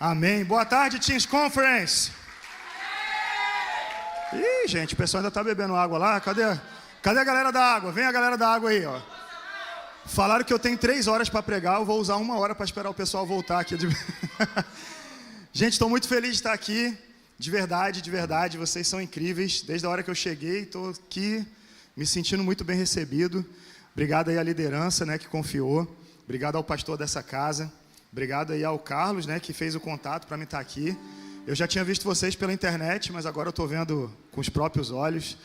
Amém. Boa tarde, Teams Conference. Ih, gente, o pessoal ainda tá bebendo água lá. Cadê a galera da água? Vem a galera da água aí, ó. Falaram que eu tenho 3 horas para pregar, eu vou usar 1 hora para esperar o pessoal voltar aqui. Gente, estou muito feliz de estar aqui. De verdade, vocês são incríveis. Desde a hora que eu cheguei, estou aqui me sentindo muito bem recebido. Obrigado aí à liderança, né, que confiou. Obrigado ao pastor dessa casa. Obrigado aí ao Carlos, né, que fez o contato para mim estar aqui. Eu já tinha visto vocês pela internet, mas agora eu estou vendo com os próprios olhos.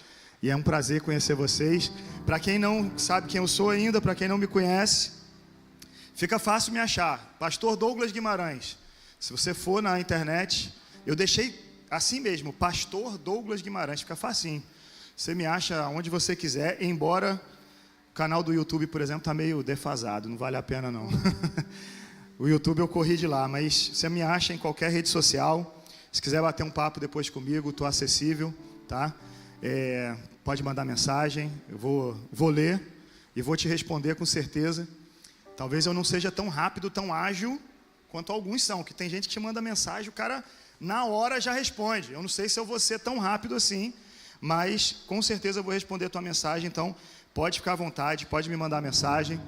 E é um prazer conhecer vocês. Para quem não sabe quem eu sou ainda, para quem não me conhece, fica fácil me achar. Pastor Douglas Guimarães. Se você for na internet, eu deixei assim mesmo, Pastor Douglas Guimarães, fica facinho. Você me acha onde você quiser, embora o canal do YouTube, por exemplo, está meio defasado, não vale a pena não. O YouTube eu corri de lá, mas você me acha em qualquer rede social. Se quiser bater um papo depois comigo, estou acessível, tá? Pode mandar mensagem, eu vou ler e vou te responder com certeza. Talvez eu não seja tão rápido, tão ágil quanto alguns são, que tem gente que te manda mensagem, o cara na hora já responde. Eu não sei se eu vou ser tão rápido assim, mas com certeza eu vou responder a tua mensagem, então pode ficar à vontade, pode me mandar mensagem.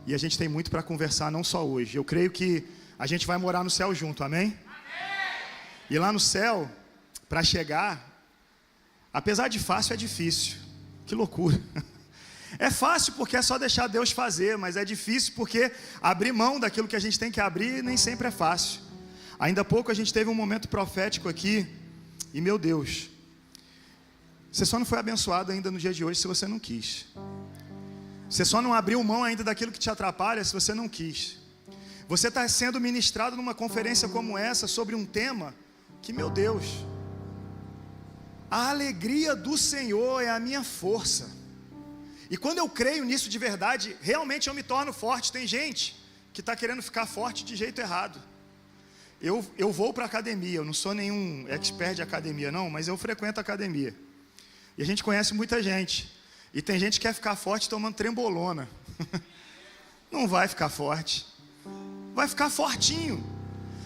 E a gente tem muito para conversar, não só hoje. Eu creio que a gente vai morar no céu junto, amém? Amém! E lá no céu, para chegar, apesar de fácil, é difícil. Que loucura. É fácil porque é só deixar Deus fazer, mas é difícil porque abrir mão daquilo que a gente tem que abrir nem sempre é fácil. Ainda há pouco a gente teve um momento profético aqui, e meu Deus, você só não foi abençoado ainda no dia de hoje se você não quis. Você só não abriu mão ainda daquilo que te atrapalha se você não quis. Você está sendo ministrado numa conferência como essa sobre um tema que, meu Deus, a alegria do Senhor é a minha força. E quando eu creio nisso de verdade, realmente eu me torno forte. Tem gente que está querendo ficar forte de jeito errado. Eu vou para a academia, eu não sou nenhum expert de academia não, mas eu frequento a academia. E a gente conhece muita gente. E tem gente que quer ficar forte tomando trembolona. Não vai ficar forte. Vai ficar fortinho.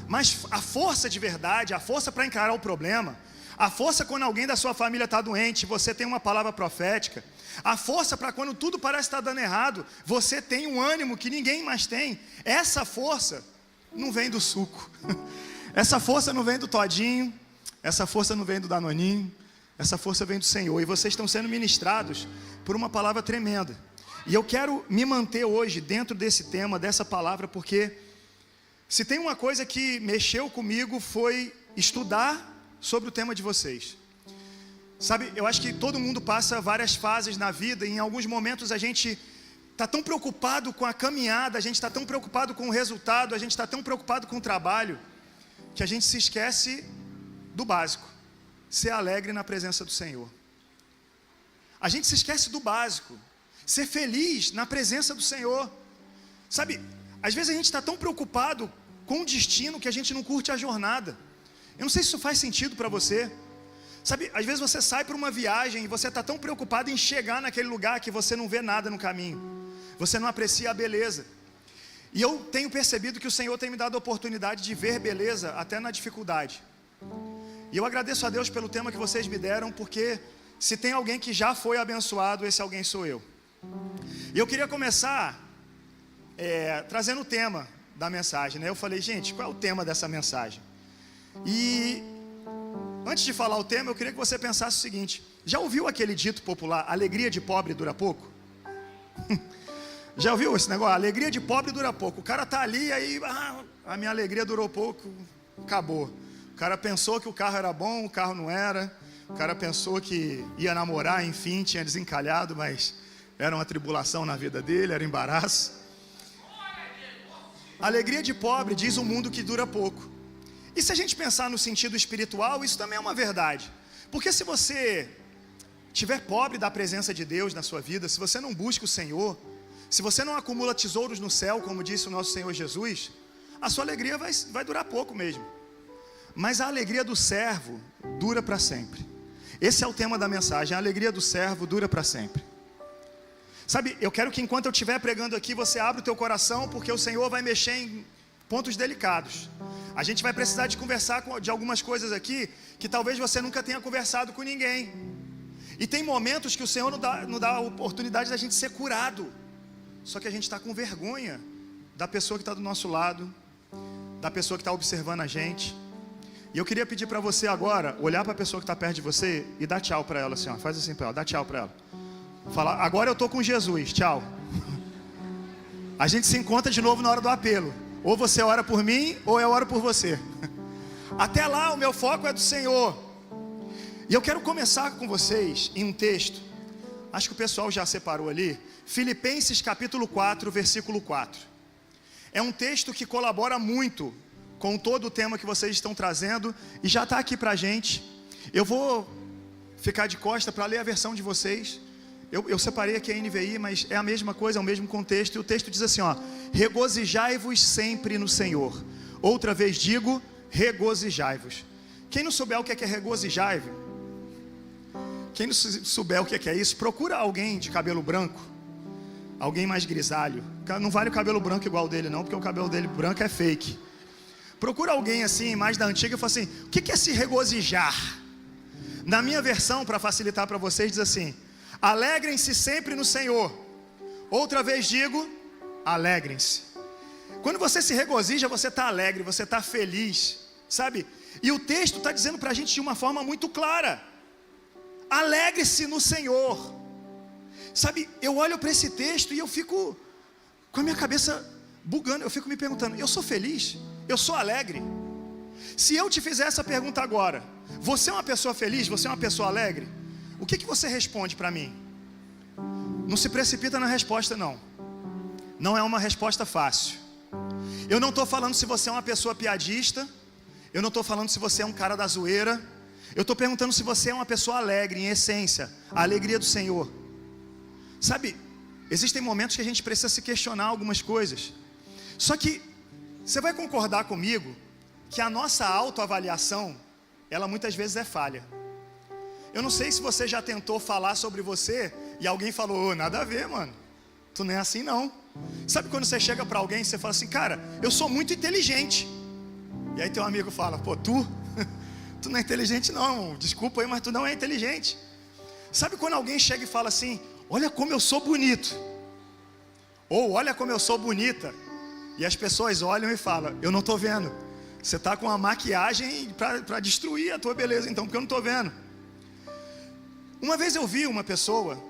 Mas a força de verdade, a força para encarar o problema, a força quando alguém da sua família está doente, você tem uma palavra profética. A força para quando tudo parece estar dando errado, você tem um ânimo que ninguém mais tem. Essa força não vem do suco. Essa força não vem do todinho. Essa força não vem do danoninho. Essa força vem do Senhor. E vocês estão sendo ministrados por uma palavra tremenda. E eu quero me manter hoje dentro desse tema, dessa palavra, porque se tem uma coisa que mexeu comigo foi estudar sobre o tema de vocês. Sabe, eu acho que todo mundo passa várias fases na vida, e em alguns momentos a gente está tão preocupado com a caminhada, a gente está tão preocupado com o resultado, a gente está tão preocupado com o trabalho, que a gente se esquece do básico: ser alegre na presença do Senhor. A gente se esquece do básico: ser feliz na presença do Senhor. Sabe, às vezes a gente está tão preocupado com o destino que a gente não curte a jornada. Eu não sei se isso faz sentido para você. Sabe, às vezes você sai para uma viagem e você está tão preocupado em chegar naquele lugar que você não vê nada no caminho. Você não aprecia a beleza. E eu tenho percebido que o Senhor tem me dado a oportunidade de ver beleza até na dificuldade. E eu agradeço a Deus pelo tema que vocês me deram, porque se tem alguém que já foi abençoado, esse alguém sou eu. E eu queria começar trazendo o tema da mensagem, né? Eu falei, gente, qual é o tema dessa mensagem? E antes de falar o tema, eu queria que você pensasse o seguinte: já ouviu aquele dito popular, alegria de pobre dura pouco? Já ouviu esse negócio? Alegria de pobre dura pouco. O cara tá ali, aí a minha alegria durou pouco, acabou. O cara pensou que o carro era bom, o carro não era. O cara pensou que ia namorar, enfim, tinha desencalhado, mas era uma tribulação na vida dele, era embaraço. Alegria de pobre, diz o mundo, que dura pouco. E se a gente pensar no sentido espiritual, isso também é uma verdade. Porque se você estiver pobre da presença de Deus na sua vida, se você não busca o Senhor, se você não acumula tesouros no céu, como disse o nosso Senhor Jesus, a sua alegria vai durar pouco mesmo. Mas a alegria do servo dura para sempre. Esse é o tema da mensagem: a alegria do servo dura para sempre. Sabe, eu quero que enquanto eu estiver pregando aqui, você abra o teu coração, porque o Senhor vai mexer em pontos delicados. A gente vai precisar de conversar de algumas coisas aqui que talvez você nunca tenha conversado com ninguém. E tem momentos que o Senhor não dá a oportunidade da gente ser curado. Só que a gente está com vergonha da pessoa que está do nosso lado, da pessoa que está observando a gente. E eu queria pedir para você agora, olhar para a pessoa que está perto de você e dar tchau para ela assim, ó. Faz assim para ela, dá tchau para ela. Fala, agora eu estou com Jesus, tchau. A gente se encontra de novo na hora do apelo. Ou você ora por mim, ou eu oro por você. Até lá, o meu foco é do Senhor. E eu quero começar com vocês em um texto. Acho que o pessoal já separou ali. Filipenses capítulo 4, versículo 4. É um texto que colabora muito com todo o tema que vocês estão trazendo. E já está aqui para a gente. Eu vou ficar de costa para ler a versão de vocês. Eu separei aqui a NVI, mas é a mesma coisa, é o mesmo contexto. E o texto diz assim, ó: regozijai-vos sempre no Senhor. Outra vez digo, regozijai-vos. Quem não souber o que é regozijar-vos, quem não souber o que é isso, procura alguém de cabelo branco, alguém mais grisalho. Não vale o cabelo branco igual dele não, porque o cabelo dele branco é fake. Procura alguém assim, mais da antiga, e fala assim, o que é se regozijar? Na minha versão, para facilitar para vocês, diz assim: alegrem-se sempre no Senhor. Outra vez digo, alegrem-se. Quando você se regozija, você está alegre, você está feliz, sabe? E o texto está dizendo para a gente de uma forma muito clara: alegre-se no Senhor. Sabe, eu olho para esse texto e eu fico com a minha cabeça bugando. Eu fico me perguntando, eu sou feliz? Eu sou alegre? Se eu te fizer essa pergunta agora, você é uma pessoa feliz? Você é uma pessoa alegre? O que você responde para mim? Não se precipita na resposta não. Não é uma resposta fácil. Eu não estou falando se você é uma pessoa piadista. Eu não estou falando se você é um cara da zoeira. Eu estou perguntando se você é uma pessoa alegre, em essência, a alegria do Senhor. Sabe, existem momentos que a gente precisa se questionar algumas coisas. Só que, você vai concordar comigo que a nossa autoavaliação, ela muitas vezes é falha. Eu não sei se você já tentou falar sobre você e alguém falou, nada a ver, mano, tu não é assim não. Sabe quando você chega para alguém e você fala assim, cara, eu sou muito inteligente. E aí teu amigo fala, pô, tu não é inteligente não, desculpa aí, mas tu não é inteligente. Sabe quando alguém chega e fala assim, olha como eu sou bonito, ou olha como eu sou bonita, e as pessoas olham e falam, eu não estou vendo, você está com uma maquiagem para destruir a tua beleza então, porque eu não estou vendo. Uma vez eu vi uma pessoa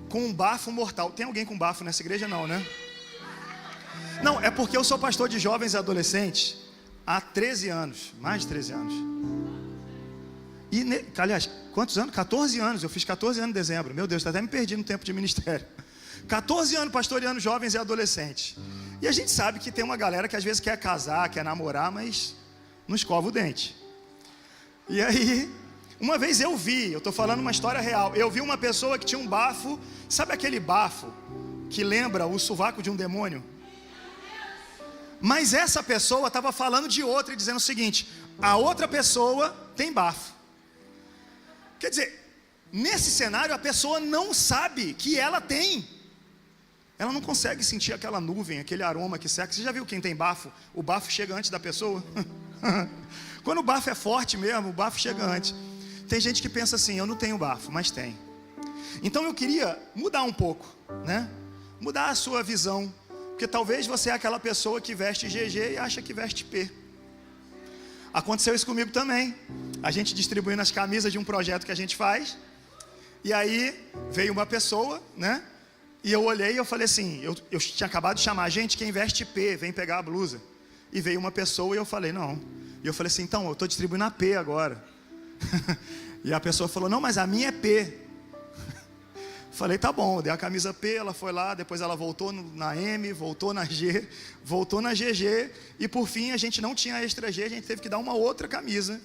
com um bafo mortal. Tem alguém com bafo nessa igreja? Não, né? Não, é porque eu sou pastor de jovens e adolescentes há 13 anos, mais de 13 anos. E, aliás, quantos anos? 14 anos, eu fiz 14 anos em dezembro. Meu Deus, até me perdi no tempo de ministério. 14 anos pastoreando jovens e adolescentes. E a gente sabe que tem uma galera que às vezes quer casar, quer namorar, mas não escova o dente. E aí, uma vez eu estou falando uma história real, eu vi uma pessoa que tinha um bafo, sabe aquele bafo que lembra o sovaco de um demônio? Mas essa pessoa estava falando de outra e dizendo o seguinte, a outra pessoa tem bafo. Quer dizer, nesse cenário a pessoa não sabe que ela tem. Ela não consegue sentir aquela nuvem, aquele aroma que cerca. Você já viu quem tem bafo? O bafo chega antes da pessoa. Quando o bafo é forte mesmo, o bafo chega antes. Tem gente que pensa assim, eu não tenho bafo, mas tem. Então eu queria mudar um pouco, né? Mudar a sua visão. Porque talvez você é aquela pessoa que veste GG e acha que veste P. Aconteceu isso comigo também. A gente distribuindo as camisas de um projeto que a gente faz. E aí veio uma pessoa, né? E eu olhei e eu falei assim, eu tinha acabado de chamar, gente, quem veste P, vem pegar a blusa. E veio uma pessoa e eu falei, não. E eu falei assim, então, eu estou distribuindo a P agora. E a pessoa falou, não, mas a minha é P. Falei, tá bom, eu dei a camisa P, ela foi lá, depois ela voltou na M, voltou na G, voltou na GG, e por fim a gente não tinha extra G, a gente teve que dar uma outra camisa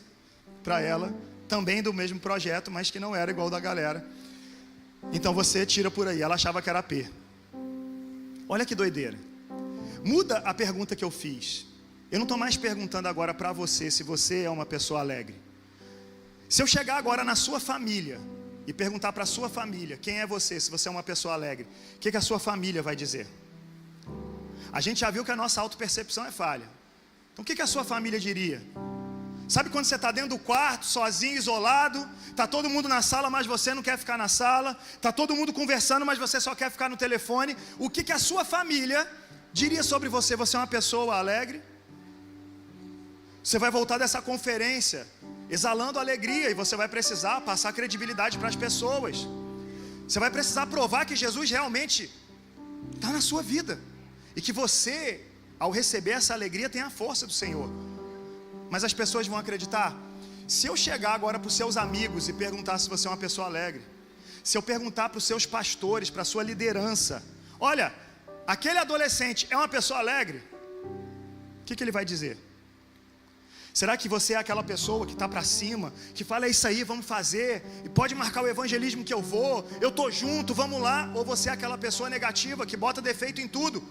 para ela, também do mesmo projeto, mas que não era igual da galera. Então você tira por aí, ela achava que era P. Olha que doideira. Muda a pergunta que eu fiz. Eu não estou mais perguntando agora para você se você é uma pessoa alegre. Se eu chegar agora na sua família e perguntar para a sua família quem é você, se você é uma pessoa alegre, o que a sua família vai dizer? A gente já viu que a nossa autopercepção é falha. Então o que a sua família diria? Sabe quando você está dentro do quarto, sozinho, isolado, está todo mundo na sala, mas você não quer ficar na sala, está todo mundo conversando, mas você só quer ficar no telefone. O que a sua família diria sobre você? Você é uma pessoa alegre? Você vai voltar dessa conferência exalando alegria, e você vai precisar passar credibilidade para as pessoas. Você vai precisar provar que Jesus realmente está na sua vida, e que você, ao receber essa alegria, tem a força do Senhor. Mas as pessoas vão acreditar? Se eu chegar agora para os seus amigos e perguntar se você é uma pessoa alegre, se eu perguntar para os seus pastores, para a sua liderança, olha, aquele adolescente é uma pessoa alegre? O que ele vai dizer? Será que você é aquela pessoa que está para cima, que fala, é isso aí, vamos fazer, e pode marcar o evangelismo que eu vou, eu estou junto, vamos lá? Ou você é aquela pessoa negativa, que bota defeito em tudo,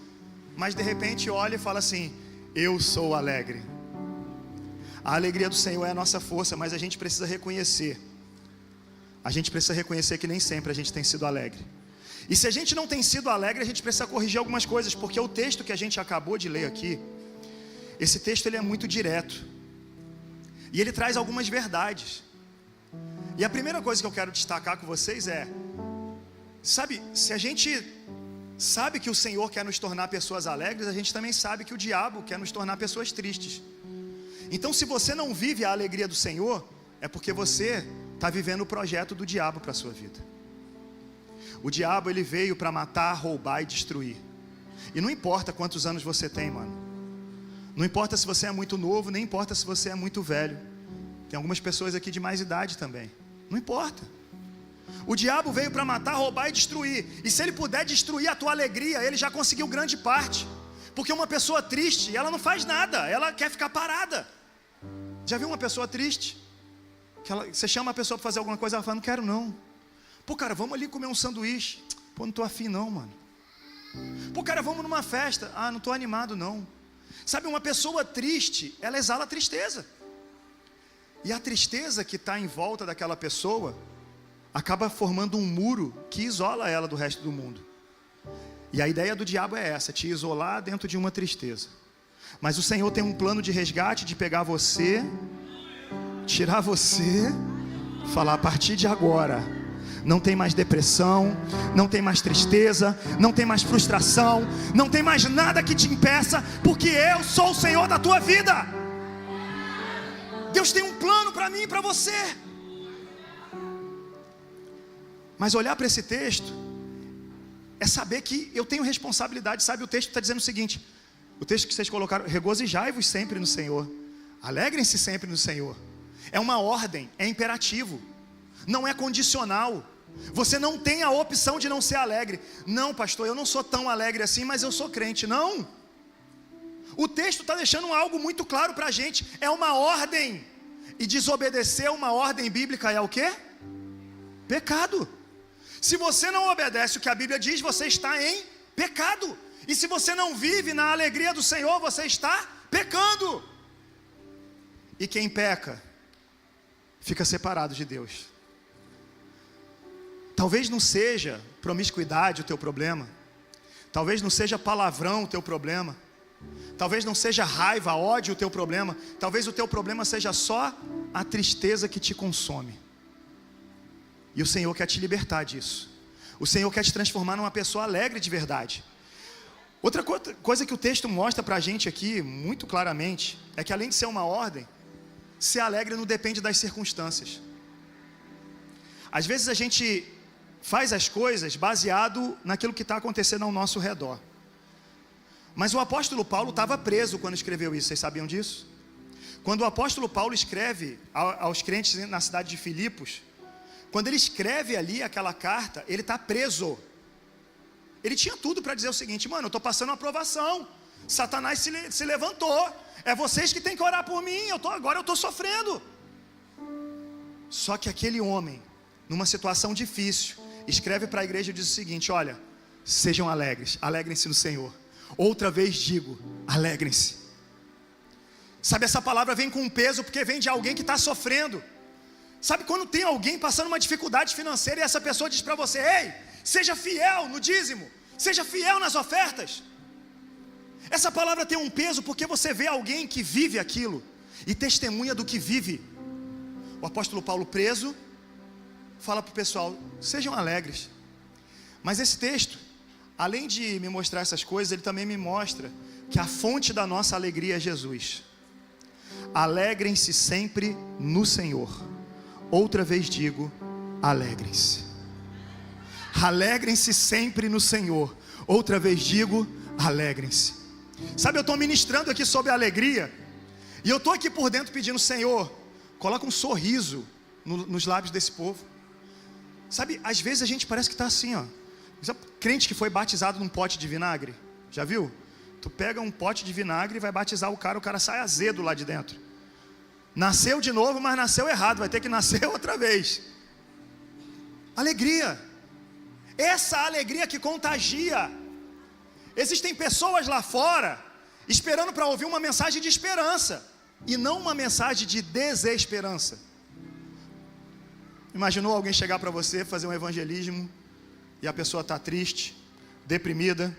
mas de repente olha e fala assim, eu sou alegre? A alegria do Senhor é a nossa força, mas a gente precisa reconhecer. A gente precisa reconhecer que nem sempre a gente tem sido alegre. E se a gente não tem sido alegre, a gente precisa corrigir algumas coisas, porque o texto que a gente acabou de ler aqui, esse texto ele é muito direto. E ele traz algumas verdades. E a primeira coisa que eu quero destacar com vocês é, sabe, se a gente sabe que o Senhor quer nos tornar pessoas alegres, a gente também sabe que o diabo quer nos tornar pessoas tristes. Então, se você não vive a alegria do Senhor, é porque você está vivendo o projeto do diabo para a sua vida. O diabo, ele veio para matar, roubar e destruir. E não importa quantos anos você tem, mano. Não importa se você é muito novo, nem importa se você é muito velho. Tem algumas pessoas aqui de mais idade também. Não importa. O diabo veio para matar, roubar e destruir. E se ele puder destruir a tua alegria, ele já conseguiu grande parte. Porque uma pessoa triste, ela não faz nada, ela quer ficar parada. Já viu uma pessoa triste? Você chama a pessoa para fazer alguma coisa, ela fala, não quero não. Pô, cara, vamos ali comer um sanduíche. Pô, não tô afim não, mano. Pô, cara, vamos numa festa. Ah, não tô animado não. Sabe, uma pessoa triste, ela exala tristeza. E a tristeza que está em volta daquela pessoa acaba formando um muro que isola ela do resto do mundo. E a ideia do diabo é essa, te isolar dentro de uma tristeza. Mas o Senhor tem um plano de resgate, de pegar você, tirar você, falar, a partir de agora, não tem mais depressão, não tem mais tristeza, não tem mais frustração, não tem mais nada que te impeça, porque eu sou o Senhor da tua vida. Deus tem um plano para mim e para você. Mas olhar para esse texto é saber que eu tenho responsabilidade. Sabe, o texto está dizendo o seguinte, o texto que vocês colocaram, regozijai-vos sempre no Senhor, alegrem-se sempre no Senhor. É uma ordem, é imperativo, não é condicional. Você não tem a opção de não ser alegre. Não, pastor, eu não sou tão alegre assim, mas eu sou crente. Não. O texto está deixando algo muito claro para a gente. É uma ordem. E desobedecer uma ordem bíblica é o quê? Pecado. Se você não obedece o que a Bíblia diz, você está em pecado. E se você não vive na alegria do Senhor, você está pecando. E quem peca, fica separado de Deus. Talvez não seja promiscuidade o teu problema. Talvez não seja palavrão o teu problema. Talvez não seja raiva, ódio o teu problema. Talvez o teu problema seja só a tristeza que te consome. E o Senhor quer te libertar disso. O Senhor quer te transformar numa pessoa alegre de verdade. Outra coisa que o texto mostra para a gente aqui, muito claramente, é que além de ser uma ordem, ser alegre não depende das circunstâncias. Às vezes a gente faz as coisas baseado naquilo que está acontecendo ao nosso redor. Mas o apóstolo Paulo estava preso quando escreveu isso, vocês sabiam disso? Quando o apóstolo Paulo escreve aos crentes na cidade de Filipos, quando ele escreve ali aquela carta, ele está preso. Ele tinha tudo para dizer o seguinte, mano, eu estou passando uma provação, Satanás se levantou, é vocês que têm que orar por mim, agora eu estou sofrendo. Só que aquele homem, numa situação difícil, escreve para a igreja e diz o seguinte, olha, sejam alegres, alegrem-se no Senhor. Outra vez digo, alegrem-se. Sabe, essa palavra vem com um peso, porque vem de alguém que está sofrendo. Sabe quando tem alguém passando uma dificuldade financeira e essa pessoa diz para você, ei, seja fiel no dízimo, seja fiel nas ofertas. Essa palavra tem um peso porque você vê alguém que vive aquilo e testemunha do que vive. O apóstolo Paulo, preso, fala para o pessoal: sejam alegres. Mas esse texto, além de me mostrar essas coisas, ele também me mostra que a fonte da nossa alegria é Jesus. Alegrem-se sempre no Senhor. Outra vez digo, alegrem-se. Alegrem-se sempre no Senhor. Outra vez digo, alegrem-se. Sabe, eu estou ministrando aqui sobre a alegria, e eu estou aqui por dentro pedindo: Senhor, coloca um sorriso nos lábios desse povo. Sabe, às vezes a gente parece que está assim, ó. Crente que foi batizado num pote de vinagre, já viu? Tu pega um pote de vinagre e vai batizar o cara sai azedo lá de dentro. Nasceu de novo, mas nasceu errado, vai ter que nascer outra vez. Alegria, essa alegria que contagia. Existem pessoas lá fora esperando para ouvir uma mensagem de esperança e não uma mensagem de desesperança. Imaginou alguém chegar para você, fazer um evangelismo, e a pessoa está triste, deprimida,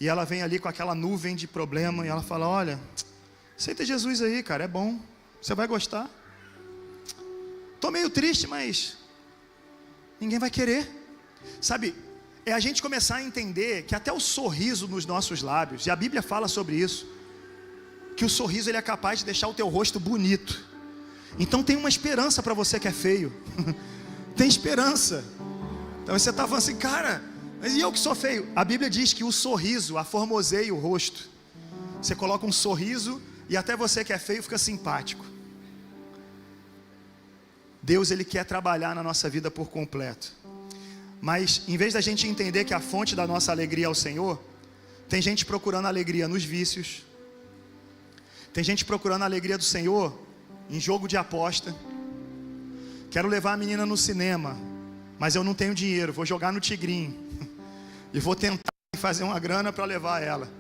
e ela vem ali com aquela nuvem de problema, e ela fala: olha, aceita Jesus aí, cara, é bom, você vai gostar. Estou meio triste, mas ninguém vai querer. Sabe, é a gente começar a entender que até o sorriso nos nossos lábios, e a Bíblia fala sobre isso, que o sorriso ele é capaz de deixar o teu rosto bonito. Então tem uma esperança para você que é feio. Tem esperança. Então você está falando assim: cara, mas e eu que sou feio? A Bíblia diz que o sorriso aformoseia o rosto. Você coloca um sorriso e até você que é feio fica simpático. Deus, ele quer trabalhar na nossa vida por completo. Mas em vez da gente entender que a fonte da nossa alegria é o Senhor, tem gente procurando alegria nos vícios. Tem gente procurando a alegria do Senhor em jogo de aposta. Quero levar a menina no cinema, mas eu não tenho dinheiro, vou jogar no Tigrinho e vou tentar fazer uma grana para levar ela.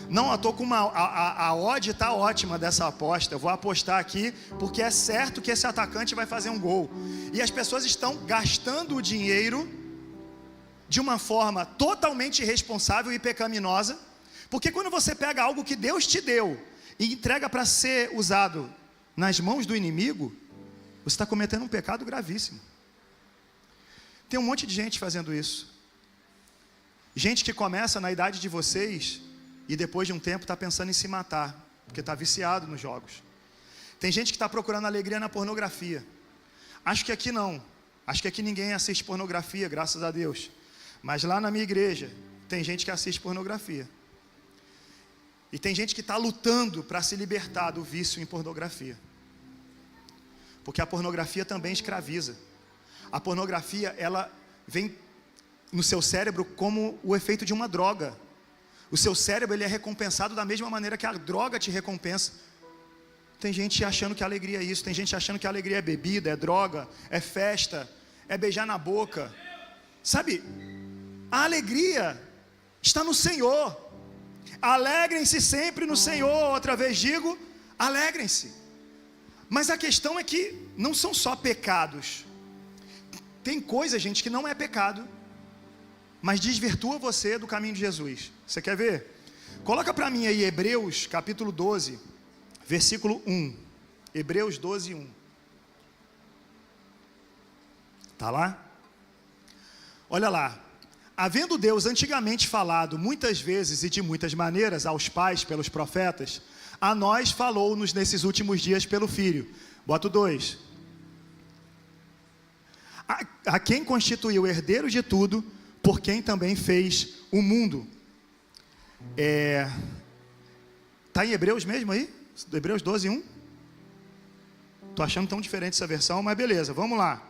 Não, eu estou com a odd está ótima dessa aposta, eu vou apostar aqui, porque é certo que esse atacante vai fazer um gol. E as pessoas estão gastando o dinheiro de uma forma totalmente irresponsável e pecaminosa, porque quando você pega algo que Deus te deu e entrega para ser usado nas mãos do inimigo, você está cometendo um pecado gravíssimo. Tem um monte de gente fazendo isso. Gente que começa na idade de vocês e depois de um tempo está pensando em se matar, porque está viciado nos jogos. Tem gente que está procurando alegria na pornografia. Acho que aqui não. Acho que aqui ninguém assiste pornografia, graças a Deus. Mas lá na minha igreja tem gente que assiste pornografia. E tem gente que está lutando para se libertar do vício em pornografia. Porque a pornografia também escraviza. A pornografia, ela vem no seu cérebro como o efeito de uma droga. O seu cérebro, ele é recompensado da mesma maneira que a droga te recompensa. Tem gente achando que a alegria é isso. Tem gente achando que a alegria é bebida, é droga, é festa, é beijar na boca. Sabe, a alegria está no Senhor. Alegrem-se sempre no Senhor. Outra vez digo, alegrem-se. Mas a questão é que não são só pecados. Tem coisa, gente, que não é pecado, mas desvirtua você do caminho de Jesus. Você quer ver? Coloca para mim aí Hebreus capítulo 12, versículo 1. Hebreus 12, 1. Está lá? Olha lá. Havendo Deus antigamente falado muitas vezes e de muitas maneiras aos pais pelos profetas, a nós falou-nos nesses últimos dias pelo Filho. Bota o 2. A quem constituiu herdeiro de tudo, por quem também fez o mundo. Está em Hebreus mesmo aí? Hebreus 12, 1? Estou achando tão diferente essa versão, mas beleza, vamos lá.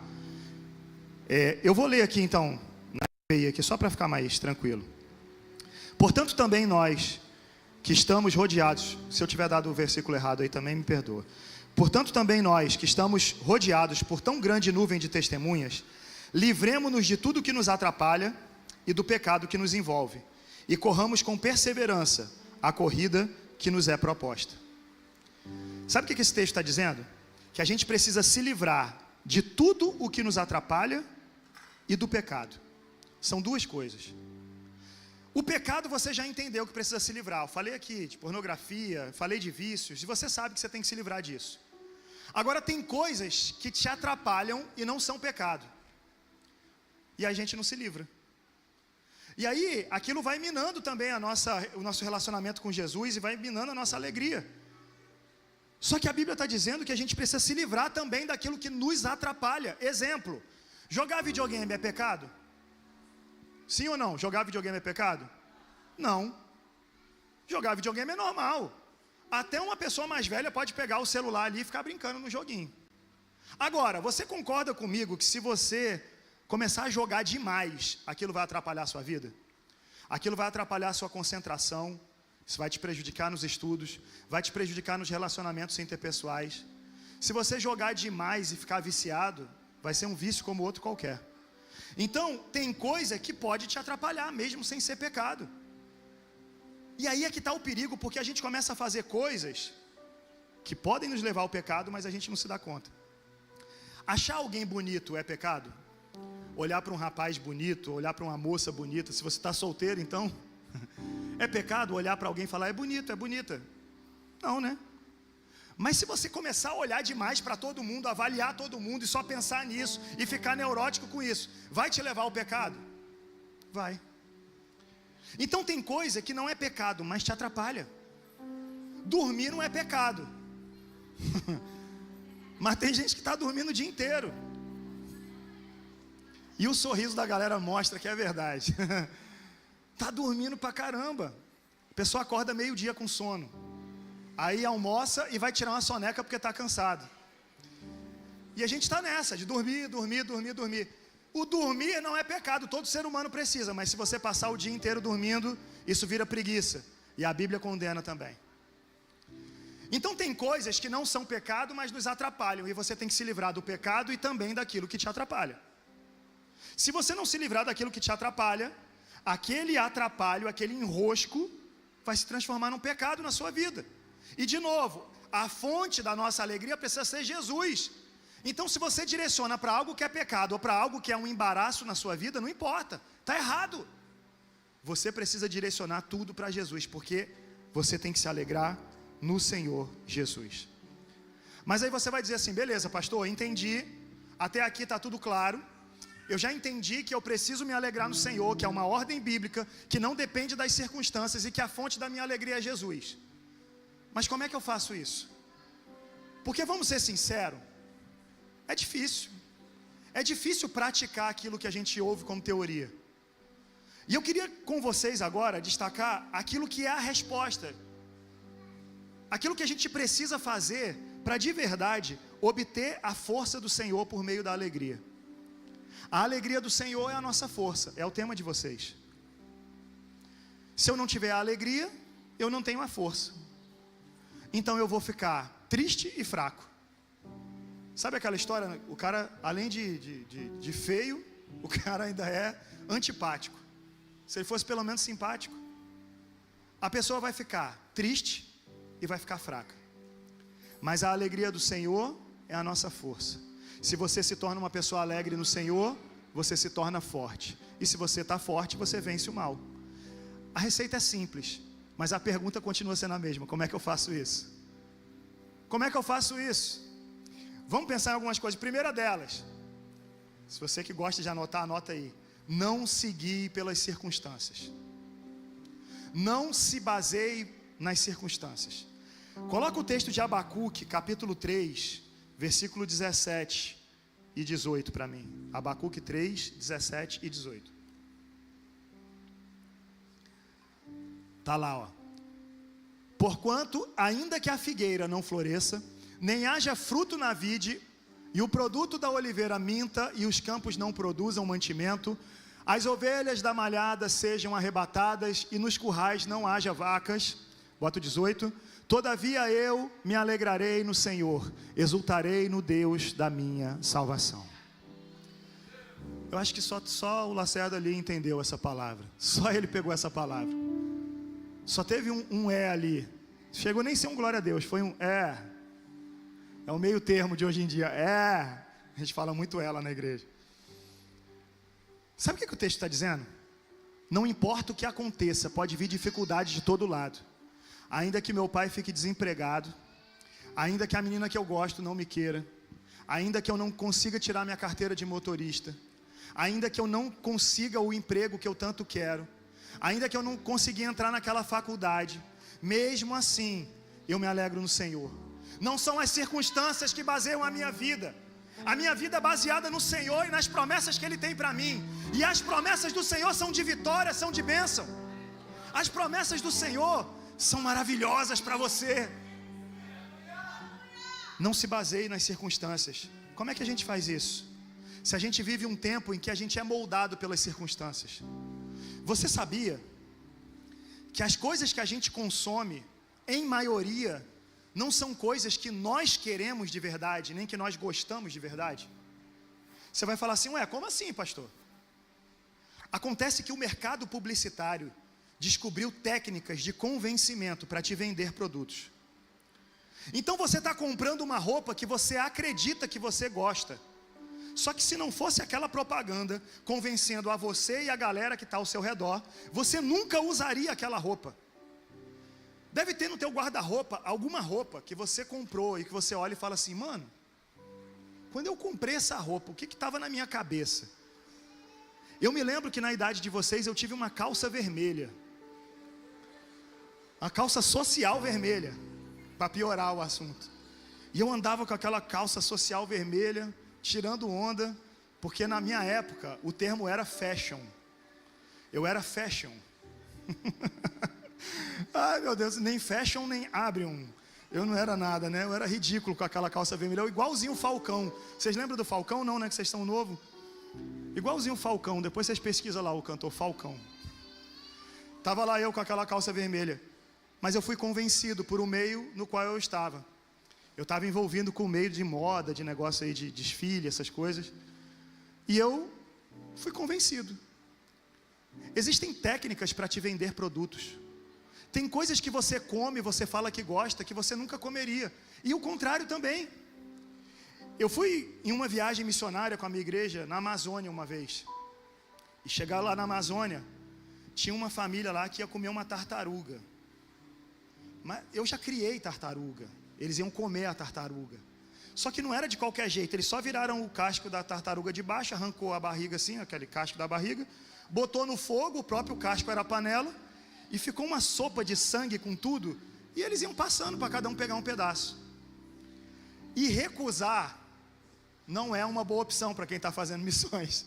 Eu vou ler aqui então, aqui, só para ficar mais tranquilo. Portanto também nós, que estamos rodeados, se eu tiver dado o versículo errado aí também me perdoa. Portanto também nós, que estamos rodeados por tão grande nuvem de testemunhas, livremo-nos de tudo que nos atrapalha e do pecado que nos envolve, e corramos com perseverança a corrida que nos é proposta. Sabe o que esse texto está dizendo? Que a gente precisa se livrar de tudo o que nos atrapalha e do pecado. São duas coisas. O pecado você já entendeu que precisa se livrar. Eu falei aqui de pornografia, falei de vícios, e você sabe que você tem que se livrar disso. Agora tem coisas que te atrapalham e não são pecado. E a gente não se livra. E aí, aquilo vai minando também o nosso relacionamento com Jesus e vai minando a nossa alegria. Só que a Bíblia está dizendo que a gente precisa se livrar também daquilo que nos atrapalha. Exemplo, jogar videogame é pecado? Sim ou não? Jogar videogame é pecado? Não. Jogar videogame é normal. Até uma pessoa mais velha pode pegar o celular ali e ficar brincando no joguinho. Agora, você concorda comigo que se você começar a jogar demais, aquilo vai atrapalhar a sua vida? Aquilo vai atrapalhar a sua concentração, isso vai te prejudicar nos estudos, vai te prejudicar nos relacionamentos interpessoais. Se você jogar demais e ficar viciado, vai ser um vício como outro qualquer. Então, tem coisa que pode te atrapalhar, mesmo sem ser pecado. E aí é que está o perigo, porque a gente começa a fazer coisas que podem nos levar ao pecado, mas a gente não se dá conta. Achar alguém bonito é pecado? Olhar para um rapaz bonito, olhar para uma moça bonita, se você está solteiro, então, é pecado olhar para alguém e falar, é bonito, é bonita? Não, né? Mas se você começar a olhar demais para todo mundo, avaliar todo mundo e só pensar nisso, e ficar neurótico com isso, vai te levar ao pecado? Vai. Então tem coisa que não é pecado, mas te atrapalha. Dormir não é pecado. Mas tem gente que está dormindo o dia inteiro. E o sorriso da galera mostra que é verdade. Está dormindo pra caramba. A pessoa acorda meio-dia com sono. Aí almoça e vai tirar uma soneca porque está cansado. E a gente está nessa, de dormir. O dormir não é pecado, todo ser humano precisa. Mas se você passar o dia inteiro dormindo, isso vira preguiça. E a Bíblia condena também. Então tem coisas que não são pecado, mas nos atrapalham. E você tem que se livrar do pecado e também daquilo que te atrapalha. Se você não se livrar daquilo que te atrapalha, aquele atrapalho, aquele enrosco, vai se transformar num pecado na sua vida. E de novo, a fonte da nossa alegria precisa ser Jesus. Então se você direciona para algo que é pecado, ou para algo que é um embaraço na sua vida, não importa, está errado. Você precisa direcionar tudo para Jesus, porque você tem que se alegrar no Senhor Jesus. Mas aí você vai dizer assim, beleza pastor, entendi, até aqui está tudo claro. Eu já entendi que eu preciso me alegrar no Senhor, que é uma ordem bíblica, que não depende das circunstâncias e que a fonte da minha alegria é Jesus. Mas como é que eu faço isso? Porque vamos ser sinceros, é difícil. É difícil praticar aquilo que a gente ouve como teoria. E eu queria com vocês agora destacar aquilo que é a resposta. Aquilo que a gente precisa fazer para de verdade obter a força do Senhor por meio da alegria. A alegria do Senhor é a nossa força, é o tema de vocês. Se eu não tiver a alegria, eu não tenho a força. Então eu vou ficar triste e fraco. Sabe aquela história, o cara, além de feio, o cara ainda é antipático. Se ele fosse pelo menos simpático, a pessoa vai ficar triste e vai ficar fraca. Mas a alegria do Senhor é a nossa força. Se você se torna uma pessoa alegre no Senhor, você se torna forte. E se você está forte, você vence o mal. A receita é simples, mas a pergunta continua sendo a mesma. Como é que eu faço isso? Como é que eu faço isso? Vamos pensar em algumas coisas. Primeira delas, se você que gosta de anotar, anota aí. Não se guie pelas circunstâncias. Não se baseie nas circunstâncias. Coloca o texto de Abacuque, capítulo 3, versículo 17 e 18 para mim. Abacuque 3, 17 e 18. Está lá, ó. Porquanto, ainda que a figueira não floresça, nem haja fruto na vide, e o produto da oliveira minta, e os campos não produzam mantimento, as ovelhas da malhada sejam arrebatadas, e nos currais não haja vacas. Bota o 18. Todavia eu me alegrarei no Senhor, exultarei no Deus da minha salvação. Eu acho que só o Lacerda ali entendeu essa palavra. Só ele pegou essa palavra. Só teve um ali. Chegou nem a ser um glória a Deus, foi um é. É o meio termo de hoje em dia. É. A gente fala muito ela na igreja. Sabe o que o texto está dizendo? Não importa o que aconteça, pode vir dificuldade de todo lado. Ainda que meu pai fique desempregado, ainda que a menina que eu gosto não me queira, ainda que eu não consiga tirar minha carteira de motorista, ainda que eu não consiga o emprego que eu tanto quero, ainda que eu não consiga entrar naquela faculdade, mesmo assim, eu me alegro no Senhor. Não são as circunstâncias que baseiam a minha vida. A minha vida é baseada no Senhor e nas promessas que Ele tem para mim. E as promessas do Senhor são de vitória, são de bênção. As promessas do Senhor são maravilhosas para você. Não se baseie nas circunstâncias. Como é que a gente faz isso? Se a gente vive um tempo em que a gente é moldado pelas circunstâncias. Você sabia que as coisas que a gente consome, em maioria, não são coisas que nós queremos de verdade, nem que nós gostamos de verdade? Você vai falar assim, ué, como assim, pastor? Acontece que o mercado publicitário descobriu técnicas de convencimento para te vender produtos. Então você está comprando uma roupa que você acredita que você gosta. Só que se não fosse aquela propaganda convencendo a você e a galera que está ao seu redor, você nunca usaria aquela roupa. Deve ter no teu guarda-roupa alguma roupa que você comprou e que você olha e fala assim, mano, quando eu comprei essa roupa, o que estava na minha cabeça? Eu me lembro que na idade de vocês eu tive uma calça vermelha. Uma calça social vermelha, para piorar o assunto. E eu andava com aquela calça social vermelha, tirando onda, porque na minha época o termo era fashion. Eu era fashion. Ai meu Deus, nem fashion nem abriam. Eu não era nada, né? Eu era ridículo com aquela calça vermelha, eu igualzinho o Falcão. Vocês lembram do Falcão? Não, né? Que vocês são novos. Igualzinho o Falcão, depois vocês pesquisam lá o cantor Falcão. Tava lá eu com aquela calça vermelha. Mas eu fui convencido por um meio no qual eu estava. Eu estava envolvido com o meio de moda, de negócio aí de desfile, essas coisas. E eu fui convencido. Existem técnicas para te vender produtos. Tem coisas que você come, você fala que gosta, que você nunca comeria. E o contrário também. Eu fui em uma viagem missionária com a minha igreja na Amazônia uma vez. E chegar lá na Amazônia, tinha uma família lá que ia comer uma tartaruga. Mas eu já criei tartaruga. Eles iam comer a tartaruga. Só que não era de qualquer jeito. Eles só viraram o casco da tartaruga de baixo, arrancou a barriga assim, aquele casco da barriga, botou no fogo, o próprio casco era a panela, e ficou uma sopa de sangue com tudo, e eles iam passando para cada um pegar um pedaço. E recusar não é uma boa opção para quem está fazendo missões.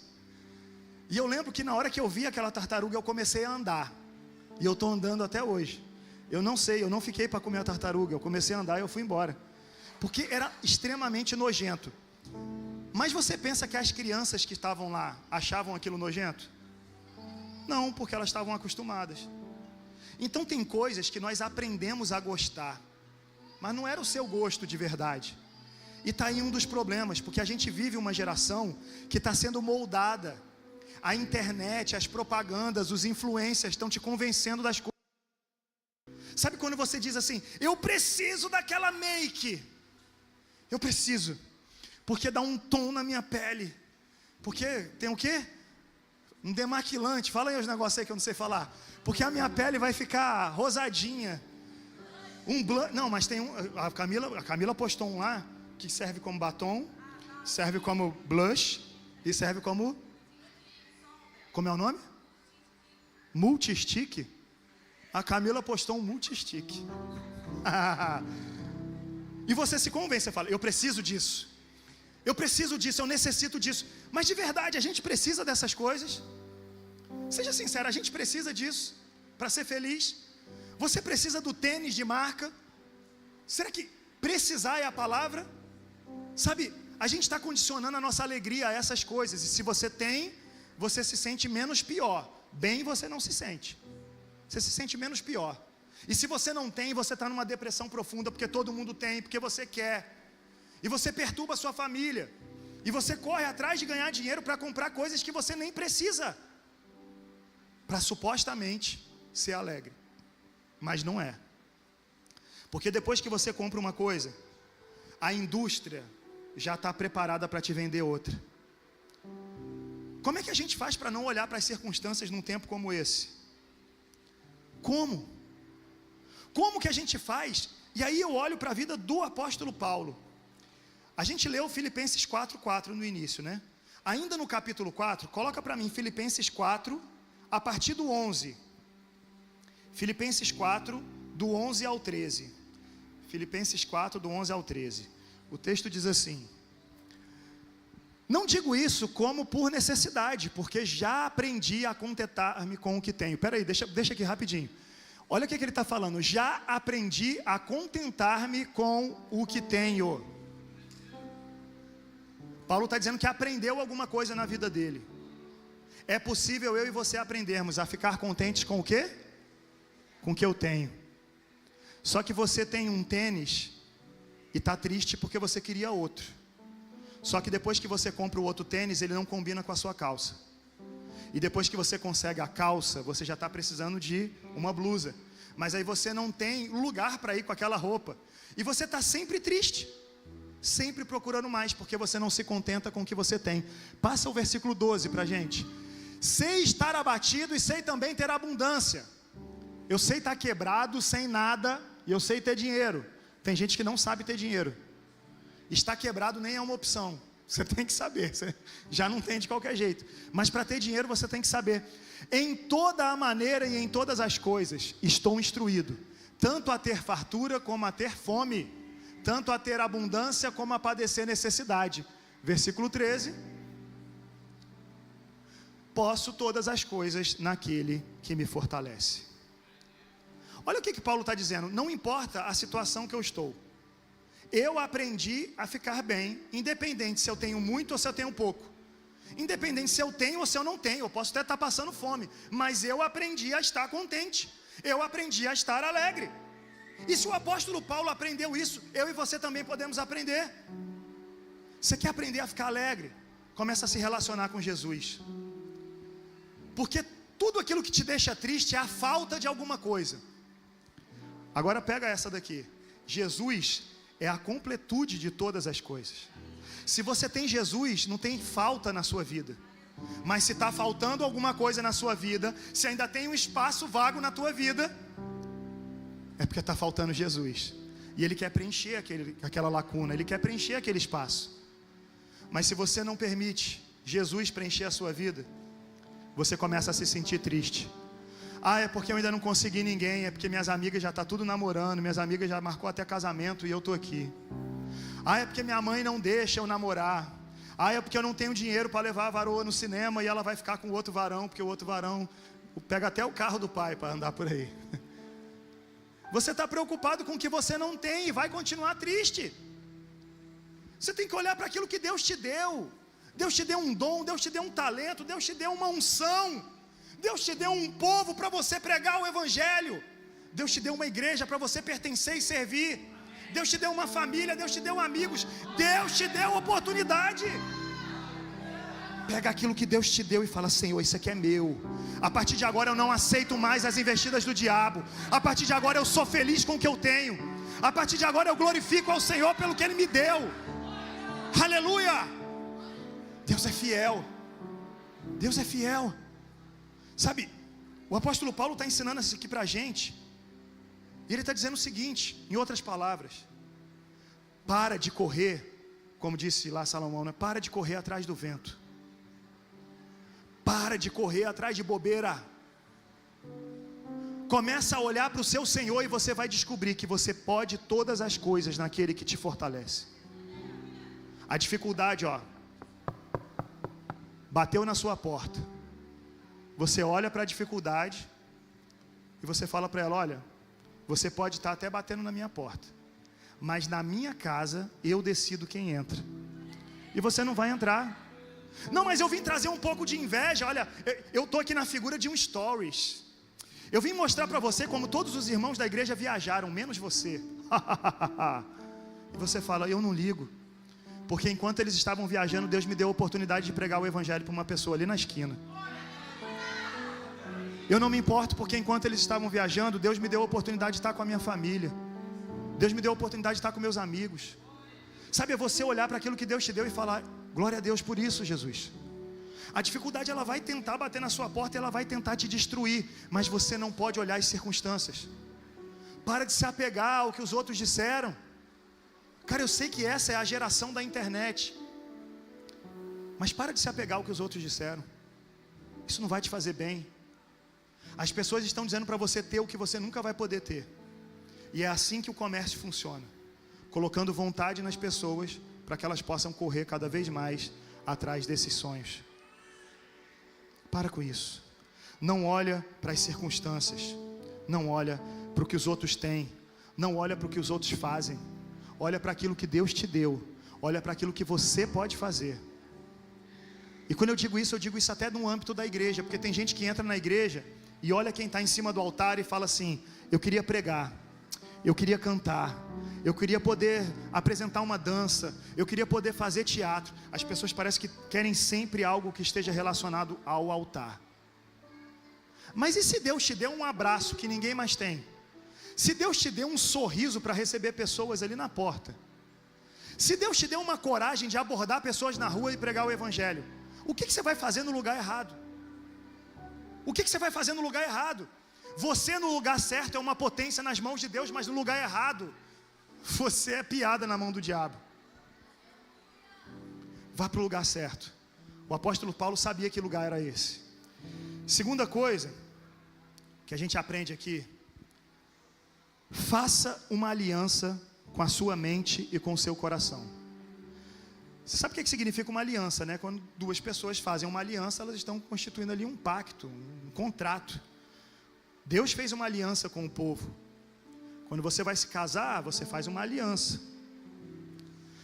E eu lembro que na hora que eu vi aquela tartaruga, eu comecei a andar. E eu estou andando até hoje. Eu não sei, eu não fiquei para comer a tartaruga. Eu comecei a andar e eu fui embora. Porque era extremamente nojento. Mas você pensa que as crianças que estavam lá achavam aquilo nojento? Não, porque elas estavam acostumadas. Então tem coisas que nós aprendemos a gostar, mas não era o seu gosto de verdade. E está aí um dos problemas, porque a gente vive uma geração que está sendo moldada. A internet, as propagandas, os influencers estão te convencendo das coisas. Sabe quando você diz assim, eu preciso daquela make. Eu preciso, porque dá um tom na minha pele. Porque tem o quê? Um demaquilante. Fala aí os negócios aí que eu não sei falar. Porque a minha pele vai ficar rosadinha. Um blush. Não, mas tem um. A Camila postou um lá que serve como batom, serve como blush e serve como. Como é o nome? Multi-stick. A Camila postou um multi-stick. E você se convence, você fala, eu preciso disso. Eu preciso disso, eu necessito disso. Mas de verdade, a gente precisa dessas coisas? Seja sincero, a gente precisa disso para ser feliz? Você precisa do tênis de marca? Será que precisar é a palavra? Sabe, a gente está condicionando a nossa alegria a essas coisas. E se você tem, você se sente menos pior. Bem, você não se sente. Você se sente menos pior. E se você não tem, você está numa depressão profunda, porque todo mundo tem, porque você quer. E você perturba a sua família. E você corre atrás de ganhar dinheiro para comprar coisas que você nem precisa. Para supostamente ser alegre. Mas não é. Porque depois que você compra uma coisa, a indústria já está preparada para te vender outra. Como é que a gente faz para não olhar para as circunstâncias num tempo como esse? Como? Como que a gente faz? E aí eu olho para a vida do apóstolo Paulo. A gente leu Filipenses 4:4 no início, né? Ainda no capítulo 4, coloca para mim Filipenses 4, a partir do 11. Filipenses 4, do 11 ao 13. Filipenses 4, do 11 ao 13. O texto diz assim: não digo isso como por necessidade, porque já aprendi a contentar-me com o que tenho. Peraí, deixa aqui rapidinho. Olha o que ele está falando. Já aprendi a contentar-me com o que tenho. Paulo está dizendo que aprendeu alguma coisa na vida dele. É possível eu e você aprendermos a ficar contentes com o quê? Com o que eu tenho. Só que você tem um tênis e está triste porque você queria outro. Só que depois que você compra o outro tênis, ele não combina com a sua calça. E depois que você consegue a calça, você já está precisando de uma blusa. Mas aí você não tem lugar para ir com aquela roupa. E você está sempre triste. Sempre procurando mais, porque você não se contenta com o que você tem. Passa o versículo 12 para a gente. Sei estar abatido e sei também ter abundância. Eu sei estar quebrado, sem nada, e eu sei ter dinheiro. Tem gente que não sabe ter dinheiro. Estar quebrado nem é uma opção. Você tem que saber, você já não tem de qualquer jeito. Mas para ter dinheiro você tem que saber. Em toda a maneira e em todas as coisas estou instruído, tanto a ter fartura como a ter fome, tanto a ter abundância como a padecer necessidade. Versículo 13. Posso todas as coisas naquele que me fortalece. Olha o que Paulo está dizendo. Não importa a situação que eu estou. Eu aprendi a ficar bem, independente se eu tenho muito ou se eu tenho pouco. Independente se eu tenho ou se eu não tenho. Eu posso até estar passando fome, mas eu aprendi a estar contente. Eu aprendi a estar alegre. E se o apóstolo Paulo aprendeu isso, eu e você também podemos aprender. Você quer aprender a ficar alegre? Começa a se relacionar com Jesus. Porque tudo aquilo que te deixa triste é a falta de alguma coisa. Agora pega essa daqui. Jesus é a completude de todas as coisas. Se você tem Jesus, não tem falta na sua vida. Mas se está faltando alguma coisa na sua vida, se ainda tem um espaço vago na tua vida, é porque está faltando Jesus. E Ele quer preencher aquela lacuna, Ele quer preencher aquele espaço. Mas se você não permite Jesus preencher a sua vida, você começa a se sentir triste. Ah, é porque eu ainda não consegui ninguém, é porque minhas amigas já estão tudo namorando, minhas amigas já marcou até casamento e eu estou aqui. Ah, é porque minha mãe não deixa eu namorar. Ah, é porque eu não tenho dinheiro para levar a varoa no cinema e ela vai ficar com o outro varão, porque o outro varão pega até o carro do pai para andar por aí. Você está preocupado com o que você não tem e vai continuar triste. Você tem que olhar para aquilo que Deus te deu. Deus te deu um dom, Deus te deu um talento, Deus te deu uma unção. Deus te deu um povo para você pregar o evangelho. Deus te deu uma igreja para você pertencer e servir. Deus te deu uma família, Deus te deu amigos. Deus te deu oportunidade. Pega aquilo que Deus te deu e fala: Senhor, isso aqui é meu. A partir de agora eu não aceito mais as investidas do diabo. A partir de agora eu sou feliz com o que eu tenho. A partir de agora eu glorifico ao Senhor pelo que Ele me deu. Aleluia! Deus é fiel. Deus é fiel. Sabe, o apóstolo Paulo está ensinando isso aqui para a gente. E ele está dizendo o seguinte, em outras palavras: para de correr, como disse lá Salomão, né? Para de correr atrás do vento. Para de correr atrás de bobeira. Começa a olhar para o seu Senhor e você vai descobrir que você pode todas as coisas naquele que te fortalece. A dificuldade, bateu na sua porta. Você olha para a dificuldade e você fala para ela: olha, você pode estar até batendo na minha porta, mas na minha casa eu decido quem entra. E você não vai entrar. Não, mas eu vim trazer um pouco de inveja. Olha, eu estou aqui na figura de um stories. Eu vim mostrar para você como todos os irmãos da igreja viajaram, menos você. E você fala: eu não ligo, porque enquanto eles estavam viajando, Deus me deu a oportunidade de pregar o evangelho para uma pessoa ali na esquina. Eu não me importo, porque enquanto eles estavam viajando, Deus me deu a oportunidade de estar com a minha família. Deus me deu a oportunidade de estar com meus amigos. Sabe, é você olhar para aquilo que Deus te deu e falar: glória a Deus por isso, Jesus. A dificuldade ela vai tentar bater na sua porta, ela vai tentar te destruir, mas você não pode olhar as circunstâncias. Para de se apegar ao que os outros disseram. Cara, eu sei que essa é a geração da internet, mas para de se apegar ao que os outros disseram. Isso não vai te fazer bem. As pessoas estão dizendo para você ter o que você nunca vai poder ter. E é assim que o comércio funciona, colocando vontade nas pessoas para que elas possam correr cada vez mais atrás desses sonhos. Para com isso. Não olha para as circunstâncias. Não olha para o que os outros têm. Não olha para o que os outros fazem. Olha para aquilo que Deus te deu. Olha para aquilo que você pode fazer. E quando eu digo isso até no âmbito da igreja, porque tem gente que entra na igreja e olha quem está em cima do altar e fala assim: eu queria pregar, eu queria cantar, eu queria poder apresentar uma dança, eu queria poder fazer teatro. As pessoas parecem que querem sempre algo que esteja relacionado ao altar. Mas e se Deus te deu um abraço que ninguém mais tem? Se Deus te deu um sorriso para receber pessoas ali na porta? Se Deus te deu uma coragem de abordar pessoas na rua e pregar o evangelho, o que você vai fazer no lugar errado? O que você vai fazer no lugar errado? Você no lugar certo é uma potência nas mãos de Deus, mas no lugar errado, você é piada na mão do diabo. Vá para o lugar certo. O apóstolo Paulo sabia que lugar era esse. Segunda coisa que a gente aprende aqui: faça uma aliança com a sua mente e com o seu coração. Você sabe o que significa uma aliança, né? Quando duas pessoas fazem uma aliança, elas estão constituindo ali um pacto, um contrato. Deus fez uma aliança com o povo. Quando você vai se casar, você faz uma aliança.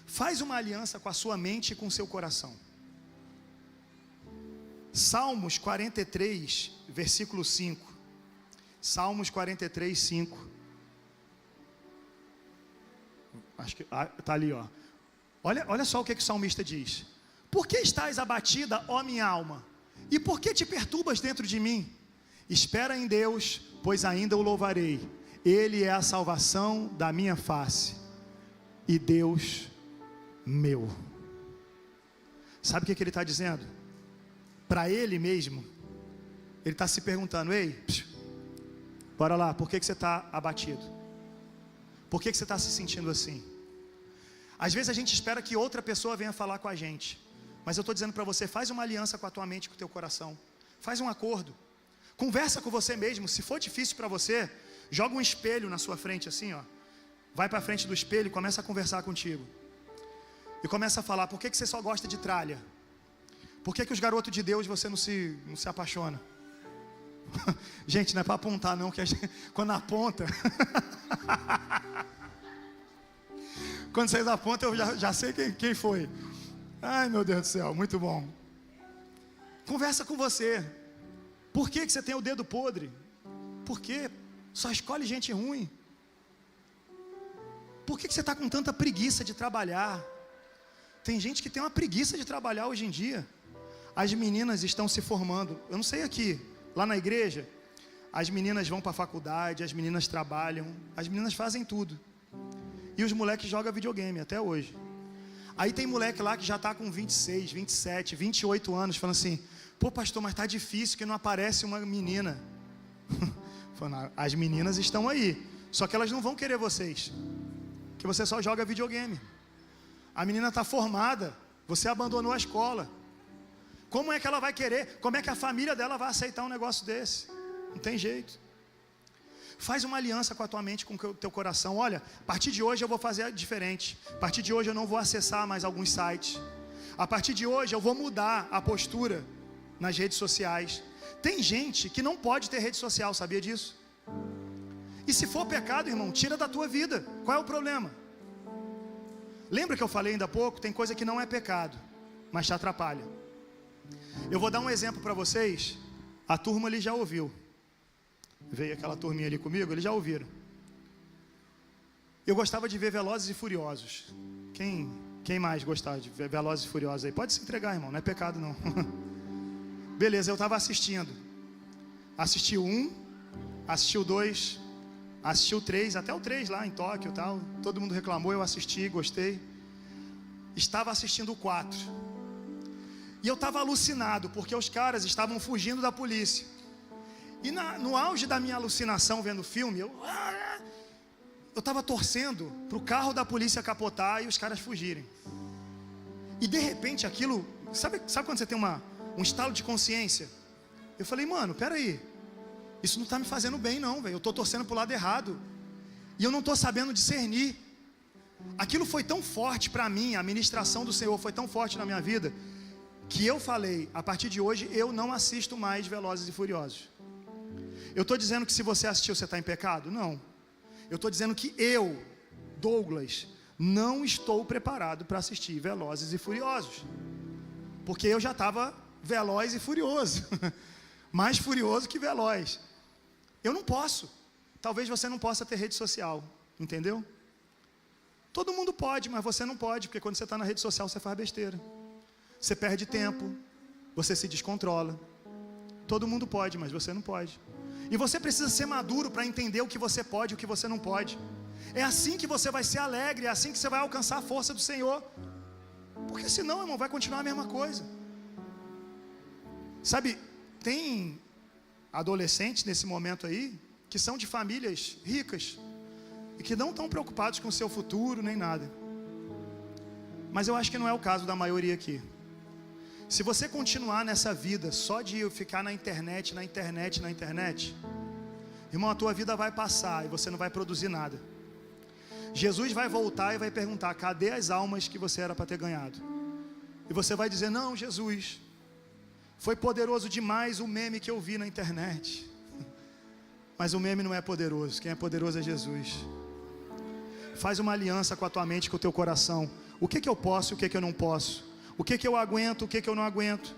Faz uma aliança com a sua mente e com o seu coração. Salmos 43, versículo 5. Salmos 43, 5. Acho que está ali, ó. Olha só o que o salmista diz: por que estás abatida, ó minha alma? E por que te perturbas dentro de mim? Espera em Deus, pois ainda o louvarei. Ele é a salvação da minha face e Deus meu. Sabe o que ele está dizendo? Para ele mesmo. Ele está se perguntando: ei, bora lá, por que você está abatido? Por que você está se sentindo assim? Às vezes a gente espera que outra pessoa venha falar com a gente, mas eu estou dizendo para você: faz uma aliança com a tua mente e com o teu coração. Faz um acordo. Conversa com você mesmo. Se for difícil para você, joga um espelho na sua frente assim, ó. Vai para frente do espelho e começa a conversar contigo. E começa a falar: por que você só gosta de tralha? Por que os garotos de Deus você não se apaixona? Gente, não é para apontar não, que a gente, quando aponta... Quando vocês apontam, eu já sei quem foi. Ai, meu Deus do céu, muito bom. Conversa com você. Por que você tem o dedo podre? Por quê? Só escolhe gente ruim. Por que você está com tanta preguiça de trabalhar? Tem gente que tem uma preguiça de trabalhar hoje em dia. As meninas estão se formando. Eu não sei aqui, lá na igreja, as meninas vão para a faculdade, as meninas trabalham, as meninas fazem tudo. E os moleques jogam videogame até hoje. Aí tem moleque lá que já está com 26, 27, 28 anos, falando assim: pô pastor, mas está difícil que não aparece uma menina. Falando, as meninas estão aí, só que elas não vão querer vocês, que você só joga videogame. A menina está formada, você abandonou a escola. Como é que ela vai querer? Como é que a família dela vai aceitar um negócio desse? Não tem jeito. Faz uma aliança com a tua mente e com o teu coração. Olha, a partir de hoje eu vou fazer diferente. A partir de hoje eu não vou acessar mais alguns sites. A partir de hoje eu vou mudar a postura nas redes sociais. Tem gente que não pode ter rede social, sabia disso? E se for pecado, irmão, tira da tua vida. Qual é o problema? Lembra que eu falei ainda há pouco? Tem coisa que não é pecado, mas te atrapalha. Eu vou dar um exemplo para vocês. A turma ali já ouviu. Veio aquela turminha ali comigo, eles já ouviram. Eu gostava de ver Velozes e Furiosos. Quem mais gostava de ver Velozes e Furiosos aí? Pode se entregar, irmão, não é pecado não. Beleza, eu estava assistindo. Assisti o 1, assisti o 2, assisti o 3, até o 3 lá em Tóquio e tal. Todo mundo reclamou, eu assisti, gostei. Estava assistindo o 4. E eu estava alucinado, porque os caras estavam fugindo da polícia. E no auge da minha alucinação vendo o filme, eu estava torcendo para o carro da polícia capotar e os caras fugirem. E de repente aquilo, sabe quando você tem um estalo de consciência? Eu falei, mano, peraí, isso não está me fazendo bem não, velho. Eu estou torcendo para o lado errado e eu não estou sabendo discernir. Aquilo foi tão forte para mim, a ministração do Senhor foi tão forte na minha vida, que eu falei, a partir de hoje eu não assisto mais Velozes e Furiosos. Eu estou dizendo que se você assistiu você está em pecado? Não. Eu estou dizendo que eu, Douglas, não estou preparado para assistir Velozes e Furiosos, porque eu já estava veloz e furioso, mais furioso que veloz. Eu não posso. Talvez você não possa ter rede social, entendeu? Todo mundo pode, mas você não pode, porque quando você está na rede social você faz besteira, você perde tempo, você se descontrola. Todo mundo pode, mas você não pode. E você precisa ser maduro para entender o que você pode e o que você não pode. É assim que você vai ser alegre, é assim que você vai alcançar a força do Senhor. Porque senão, irmão, vai continuar a mesma coisa. Sabe, tem adolescentes nesse momento aí, que são de famílias ricas, e que não estão preocupados com o seu futuro, nem nada. Mas eu acho que não é o caso da maioria aqui. Se você continuar nessa vida só de ficar na internet, irmão, a tua vida vai passar e você não vai produzir nada. Jesus vai voltar e vai perguntar, cadê as almas que você era para ter ganhado? E você vai dizer, não, Jesus, foi poderoso demais o meme que eu vi na internet. Mas o meme não é poderoso, quem é poderoso é Jesus. Faz uma aliança com a tua mente, com o teu coração. O que eu posso e o que eu não posso? O que eu aguento, o que eu não aguento?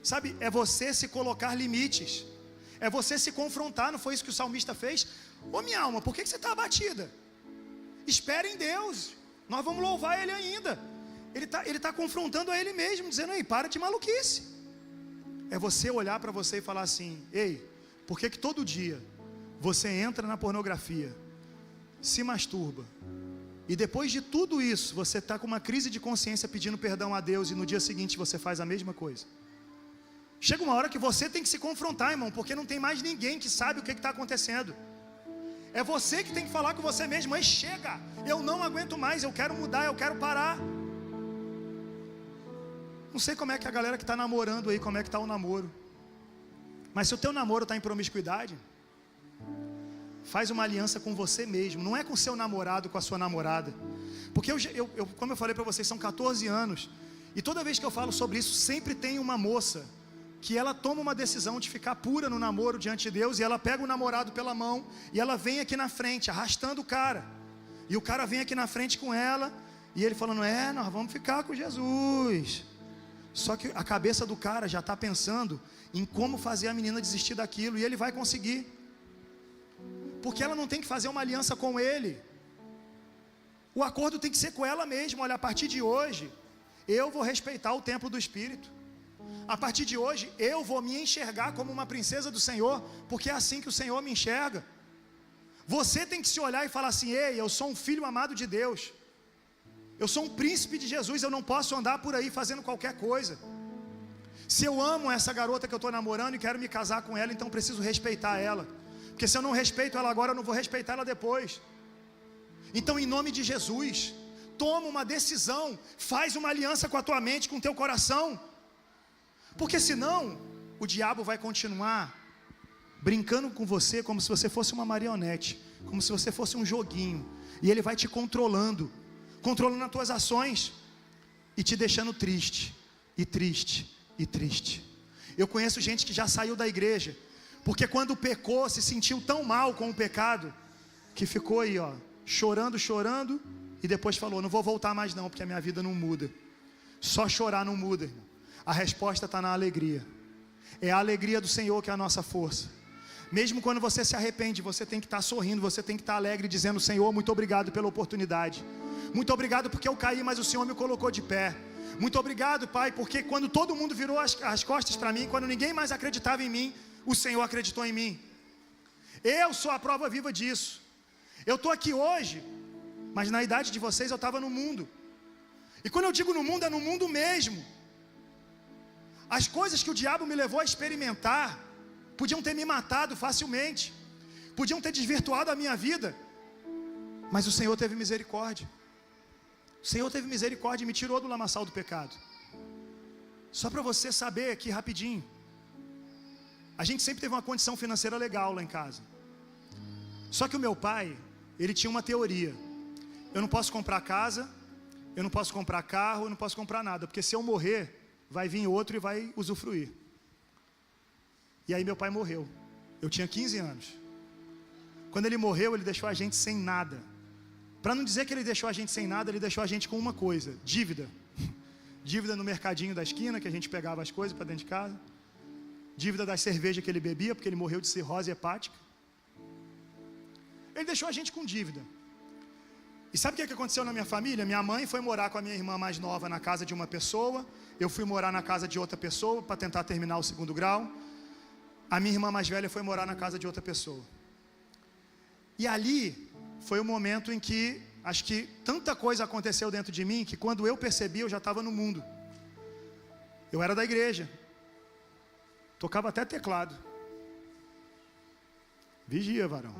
Sabe, é você se colocar limites. É você se confrontar, não foi isso que o salmista fez? Ô minha alma, por que você está abatida? Espere em Deus, nós vamos louvar Ele ainda. Ele tá confrontando a Ele mesmo, dizendo, ei, para de maluquice. É você olhar para você e falar assim, ei, por que todo dia você entra na pornografia, se masturba, e depois de tudo isso, você está com uma crise de consciência pedindo perdão a Deus, e no dia seguinte você faz a mesma coisa? Chega uma hora que você tem que se confrontar, irmão, porque não tem mais ninguém que sabe o que está acontecendo. É você que tem que falar com você mesmo, mas chega, eu não aguento mais, eu quero mudar, eu quero parar. Não sei como é que a galera que está namorando aí, como é que está o namoro. Mas se o teu namoro está em promiscuidade, faz uma aliança com você mesmo, não é com o seu namorado, com a sua namorada. Porque como eu falei para vocês, são 14 anos, e toda vez que eu falo sobre isso, sempre tem uma moça que ela toma uma decisão de ficar pura no namoro diante de Deus, e ela pega o namorado pela mão, e ela vem aqui na frente, arrastando o cara, e o cara vem aqui na frente com ela, e ele falando, nós vamos ficar com Jesus. Só que a cabeça do cara já está pensando em como fazer a menina desistir daquilo, e ele vai conseguir, porque ela não tem que fazer uma aliança com ele, o acordo tem que ser com ela mesma. Olha, a partir de hoje, eu vou respeitar o templo do Espírito, a partir de hoje, eu vou me enxergar como uma princesa do Senhor, porque é assim que o Senhor me enxerga. Você tem que se olhar e falar assim, ei, eu sou um filho amado de Deus, eu sou um príncipe de Jesus, eu não posso andar por aí fazendo qualquer coisa. Se eu amo essa garota que eu estou namorando e quero me casar com ela, então preciso respeitar ela, porque se eu não respeito ela agora, eu não vou respeitar ela depois. Então, em nome de Jesus, toma uma decisão, faz uma aliança com a tua mente, com o teu coração, porque senão, o diabo vai continuar brincando com você como se você fosse uma marionete, como se você fosse um joguinho, e ele vai te controlando as tuas ações, e te deixando triste, e triste, e triste. Eu conheço gente que já saiu da igreja, porque quando pecou, se sentiu tão mal com o pecado, que ficou aí, chorando, e depois falou, não vou voltar mais não, porque a minha vida não muda. Só chorar não muda, irmão. A resposta está na alegria. É a alegria do Senhor que é a nossa força. Mesmo quando você se arrepende, você tem que estar sorrindo, você tem que estar alegre, dizendo, Senhor, muito obrigado pela oportunidade. Muito obrigado porque eu caí, mas o Senhor me colocou de pé. Muito obrigado, Pai, porque quando todo mundo virou as costas para mim, quando ninguém mais acreditava em mim, o Senhor acreditou em mim. Eu sou a prova viva disso. Eu estou aqui hoje, mas na idade de vocês eu estava no mundo. E quando eu digo no mundo, é no mundo mesmo. As coisas que o diabo me levou a experimentar podiam ter me matado facilmente, podiam ter desvirtuado a minha vida, mas o Senhor teve misericórdia. O Senhor teve misericórdia e me tirou do lamaçal do pecado. Só para você saber aqui rapidinho, a gente sempre teve uma condição financeira legal lá em casa. Só que o meu pai, ele tinha uma teoria: eu não posso comprar casa, eu não posso comprar carro, eu não posso comprar nada, porque se eu morrer, vai vir outro e vai usufruir. E aí meu pai morreu. Eu tinha 15 anos. Quando ele morreu, ele deixou a gente sem nada. Para não dizer que ele deixou a gente sem nada, ele deixou a gente com uma coisa: dívida. Dívida no mercadinho da esquina, que a gente pegava as coisas para dentro de casa. Dívida da cerveja que ele bebia, porque ele morreu de cirrose hepática. Ele deixou a gente com dívida. E sabe o que aconteceu na minha família? Minha mãe foi morar com a minha irmã mais nova na casa de uma pessoa. Eu fui morar na casa de outra pessoa para tentar terminar o 2º grau. A minha irmã mais velha foi morar na casa de outra pessoa. E ali foi o momento em que, acho que tanta coisa aconteceu dentro de mim, que quando eu percebi, eu já estava no mundo. Eu era da igreja. Tocava até teclado. Vigia, varão.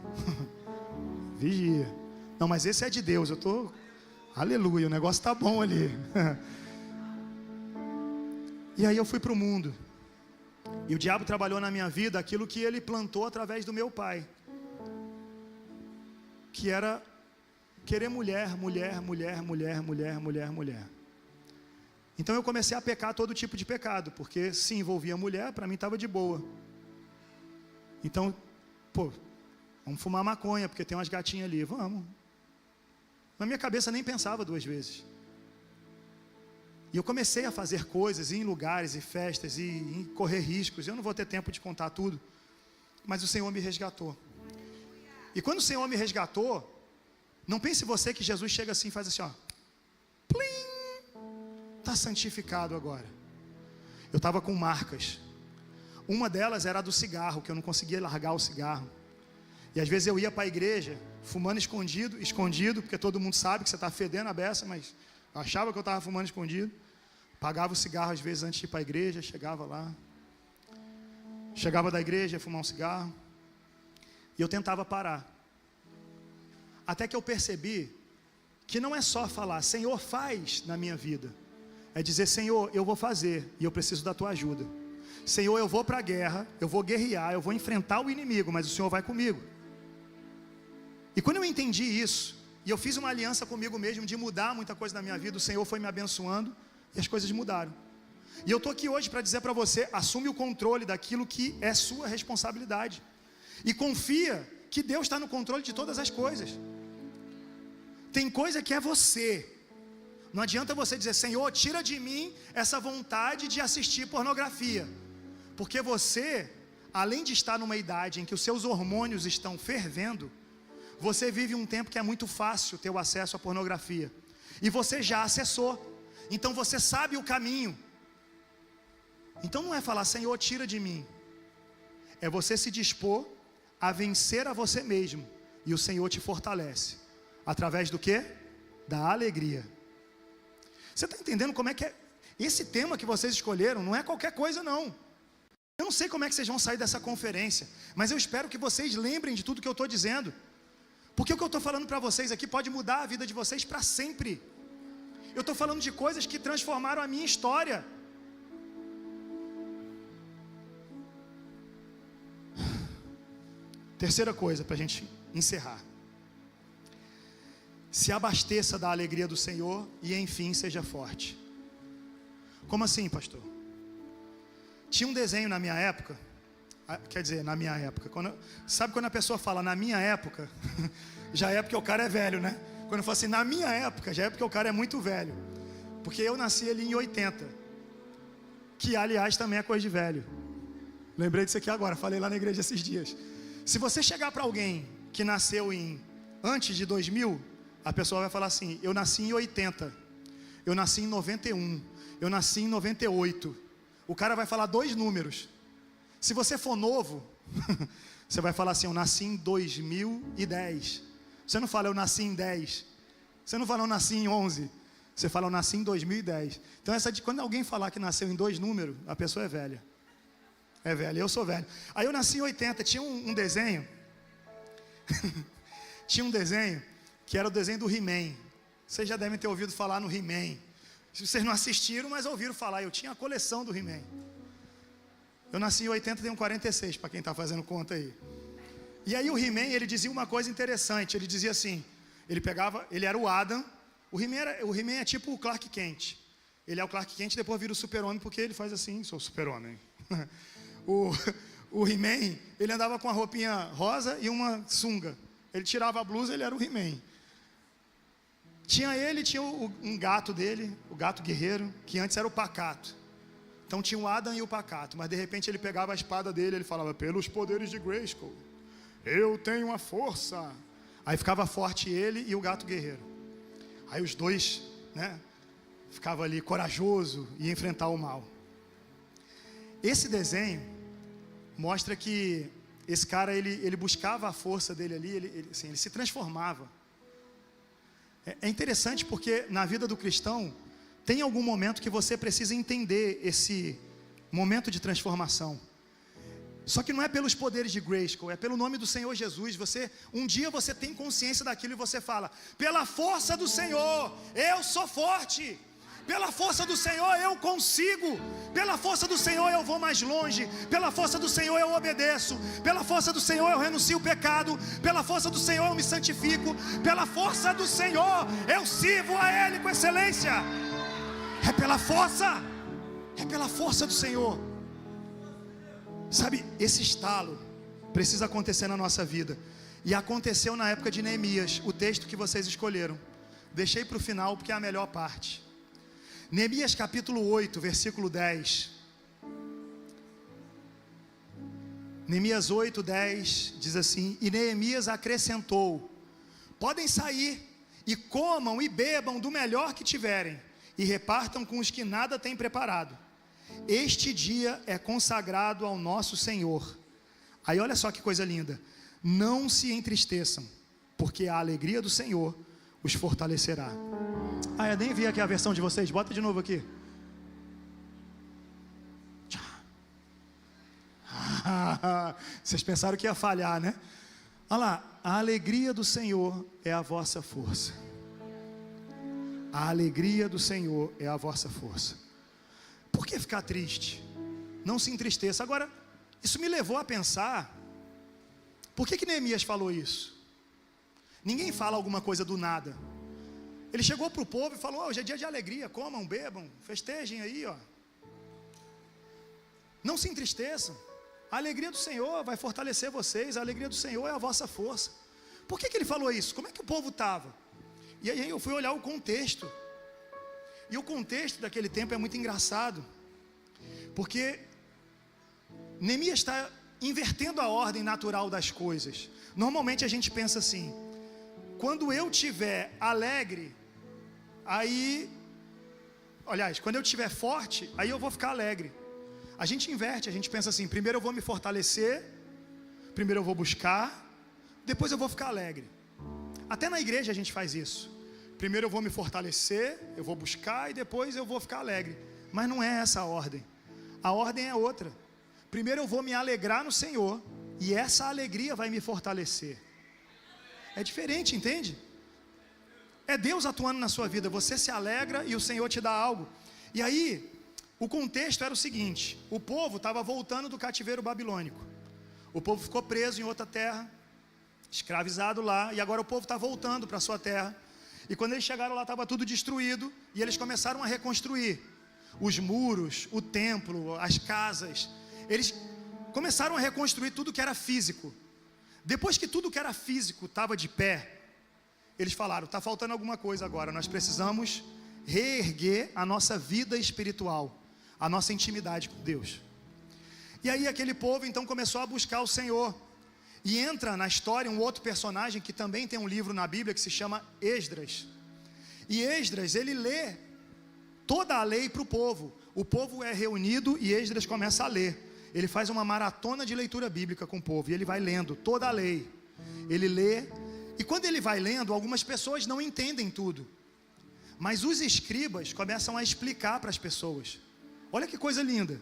Vigia. Não, mas esse é de Deus, eu tô... Aleluia, o negócio tá bom ali. E aí eu fui para o mundo. E o diabo trabalhou na minha vida aquilo que ele plantou através do meu pai, que era querer mulher, mulher, mulher, mulher, mulher, mulher, mulher. Então eu comecei a pecar todo tipo de pecado, porque se envolvia mulher, para mim estava de boa. Então, vamos fumar maconha, porque tem umas gatinhas ali, vamos. Na minha cabeça nem pensava 2 vezes. E eu comecei a fazer coisas, ir em lugares e festas, e correr riscos. Eu não vou ter tempo de contar tudo, mas o Senhor me resgatou. E quando o Senhor me resgatou, não pense você que Jesus chega assim e faz assim, ó, plim, está santificado agora. Eu estava com marcas. Uma delas era a do cigarro, que eu não conseguia largar o cigarro. E às vezes eu ia para a igreja, fumando escondido, porque todo mundo sabe que você está fedendo a beça, mas eu achava que eu estava fumando escondido. Pagava o cigarro às vezes antes de ir para a igreja, chegava lá. Chegava da igreja, ia fumar um cigarro. E eu tentava parar. Até que eu percebi que não é só falar, Senhor, faz na minha vida. É dizer, Senhor, eu vou fazer e eu preciso da tua ajuda. Senhor, eu vou para a guerra, eu vou guerrear, eu vou enfrentar o inimigo, mas o Senhor vai comigo. E quando eu entendi isso, e eu fiz uma aliança comigo mesmo de mudar muita coisa na minha vida, o Senhor foi me abençoando e as coisas mudaram. E eu estou aqui hoje para dizer para você, assume o controle daquilo que é sua responsabilidade. E confia que Deus está no controle de todas as coisas. Tem coisa que é você. Não adianta você dizer, Senhor, tira de mim essa vontade de assistir pornografia. Porque você, além de estar numa idade em que os seus hormônios estão fervendo, você vive um tempo que é muito fácil ter o acesso à pornografia. E você já acessou. Então você sabe o caminho. Então não é falar, Senhor, tira de mim. É você se dispor a vencer a você mesmo. E o Senhor te fortalece. Através do quê? Da alegria. Você está entendendo como é que é? Esse tema que vocês escolheram não é qualquer coisa não. Eu não sei como é que vocês vão sair dessa conferência, mas eu espero que vocês lembrem de tudo que eu estou dizendo. Porque o que eu estou falando para vocês aqui pode mudar a vida de vocês para sempre. Eu estou falando de coisas que transformaram a minha história. Terceira coisa para a gente encerrar. Se abasteça da alegria do Senhor e enfim seja forte. Como assim, pastor? Tinha um desenho na minha época, quer dizer, na minha época, sabe quando a pessoa fala na minha época, já é porque o cara é velho, né? Quando eu falo assim, na minha época, já é porque o cara é muito velho. Porque eu nasci ali em 80, que aliás também é coisa de velho. Lembrei disso aqui agora, falei lá na igreja esses dias. Se você chegar para alguém que nasceu antes de 2000, a pessoa vai falar assim, eu nasci em 80, eu nasci em 91, eu nasci em 98. O cara vai falar 2 números. Se você for novo, você vai falar assim, eu nasci em 2010. Você não fala, eu nasci em 10. Você não fala, eu nasci em 11. Você fala, eu nasci em 2010. Então, quando alguém falar que nasceu em 2 números, a pessoa é velha. É velha, eu sou velho. Aí eu nasci em 80, tinha um desenho. Tinha um desenho que era o desenho do He-Man. Vocês já devem ter ouvido falar no He-Man. Vocês não assistiram, mas ouviram falar. Eu tinha a coleção do He-Man. Eu nasci em 80, tenho 46, para quem está fazendo conta aí. E aí o He-Man, ele dizia uma coisa interessante. Ele dizia assim, ele era o Adam. O He-Man é tipo o Clark Kent. Ele é o Clark Kent e depois vira o super-homem, porque ele faz assim, sou super-homem. O He-Man, ele andava com uma roupinha rosa e uma sunga. Ele tirava a blusa, ele era o He-Man. Tinha um gato dele, o gato guerreiro, que antes era o Pacato. Então tinha o Adam e o Pacato, mas de repente ele pegava a espada dele, ele falava, pelos poderes de Grayskull, eu tenho a força. Aí ficava forte ele e o gato guerreiro. Aí os dois, né, ficavam ali corajoso e enfrentar o mal. Esse desenho mostra que esse cara, ele buscava a força dele ali, ele se transformava. É interessante porque na vida do cristão, tem algum momento que você precisa entender esse momento de transformação. Só que não é pelos poderes de Grayskull, é pelo nome do Senhor Jesus. Um dia você tem consciência daquilo e você fala, pela força do Senhor, eu sou forte. Pela força do Senhor eu consigo. Pela força do Senhor eu vou mais longe. Pela força do Senhor eu obedeço. Pela força do Senhor eu renuncio o pecado. Pela força do Senhor eu me santifico. Pela força do Senhor eu sirvo a Ele com excelência. É pela força do Senhor. Sabe, esse estalo precisa acontecer na nossa vida. E aconteceu na época de Neemias, o texto que vocês escolheram. Deixei para o final porque é a melhor parte. Neemias capítulo 8, versículo 10. Neemias 8, 10 diz assim: e Neemias acrescentou: podem sair e comam e bebam do melhor que tiverem, e repartam com os que nada têm preparado. Este dia é consagrado ao nosso Senhor. Aí olha só que coisa linda. Não se entristeçam, porque a alegria do Senhor os fortalecerá. Eu nem vi aqui a versão de vocês. Bota de novo aqui. Vocês pensaram que ia falhar, né? Olha lá. A alegria do Senhor é a vossa força. A alegria do Senhor é a vossa força. Por que ficar triste? Não se entristeça. Agora, isso me levou a pensar, por que Neemias falou isso? Ninguém fala alguma coisa do nada. Ele chegou para o povo e falou: hoje é dia de alegria, comam, bebam, festejem aí, ó. Não se entristeçam. A alegria do Senhor vai fortalecer vocês. A alegria do Senhor é a vossa força. Por que ele falou isso? Como é que o povo estava? E aí eu fui olhar o contexto. E o contexto daquele tempo é muito engraçado, porque Neemias está invertendo a ordem natural das coisas. Normalmente a gente pensa assim: quando eu estiver alegre, quando eu estiver forte, aí eu vou ficar alegre. A gente inverte, a gente pensa assim: primeiro eu vou me fortalecer, primeiro eu vou buscar, depois eu vou ficar alegre. Até na igreja a gente faz isso. Primeiro eu vou me fortalecer, eu vou buscar e depois eu vou ficar alegre. Mas não é essa a ordem. A ordem é outra. Primeiro eu vou me alegrar no Senhor e essa alegria vai me fortalecer. É diferente, entende? É Deus atuando na sua vida. Você se alegra e o Senhor te dá algo. E aí, o contexto era o seguinte: o povo estava voltando do cativeiro babilônico. O povo ficou preso em outra terra, escravizado lá, e agora o povo está voltando para a sua terra. E quando eles chegaram lá, estava tudo destruído, e eles começaram a reconstruir os muros, o templo, as casas. Eles começaram a reconstruir tudo que era físico. Depois que tudo que era físico estava de pé, eles falaram: está faltando alguma coisa agora, nós precisamos reerguer a nossa vida espiritual, a nossa intimidade com Deus. E aí aquele povo então começou a buscar o Senhor. E entra na história um outro personagem que também tem um livro na Bíblia que se chama Esdras. E Esdras, ele lê toda a lei para o povo. O povo é reunido e Esdras começa a ler. Ele faz uma maratona de leitura bíblica com o povo, e ele vai lendo toda a lei. Ele lê, e quando ele vai lendo, algumas pessoas não entendem tudo. Mas os escribas começam a explicar para as pessoas. Olha que coisa linda.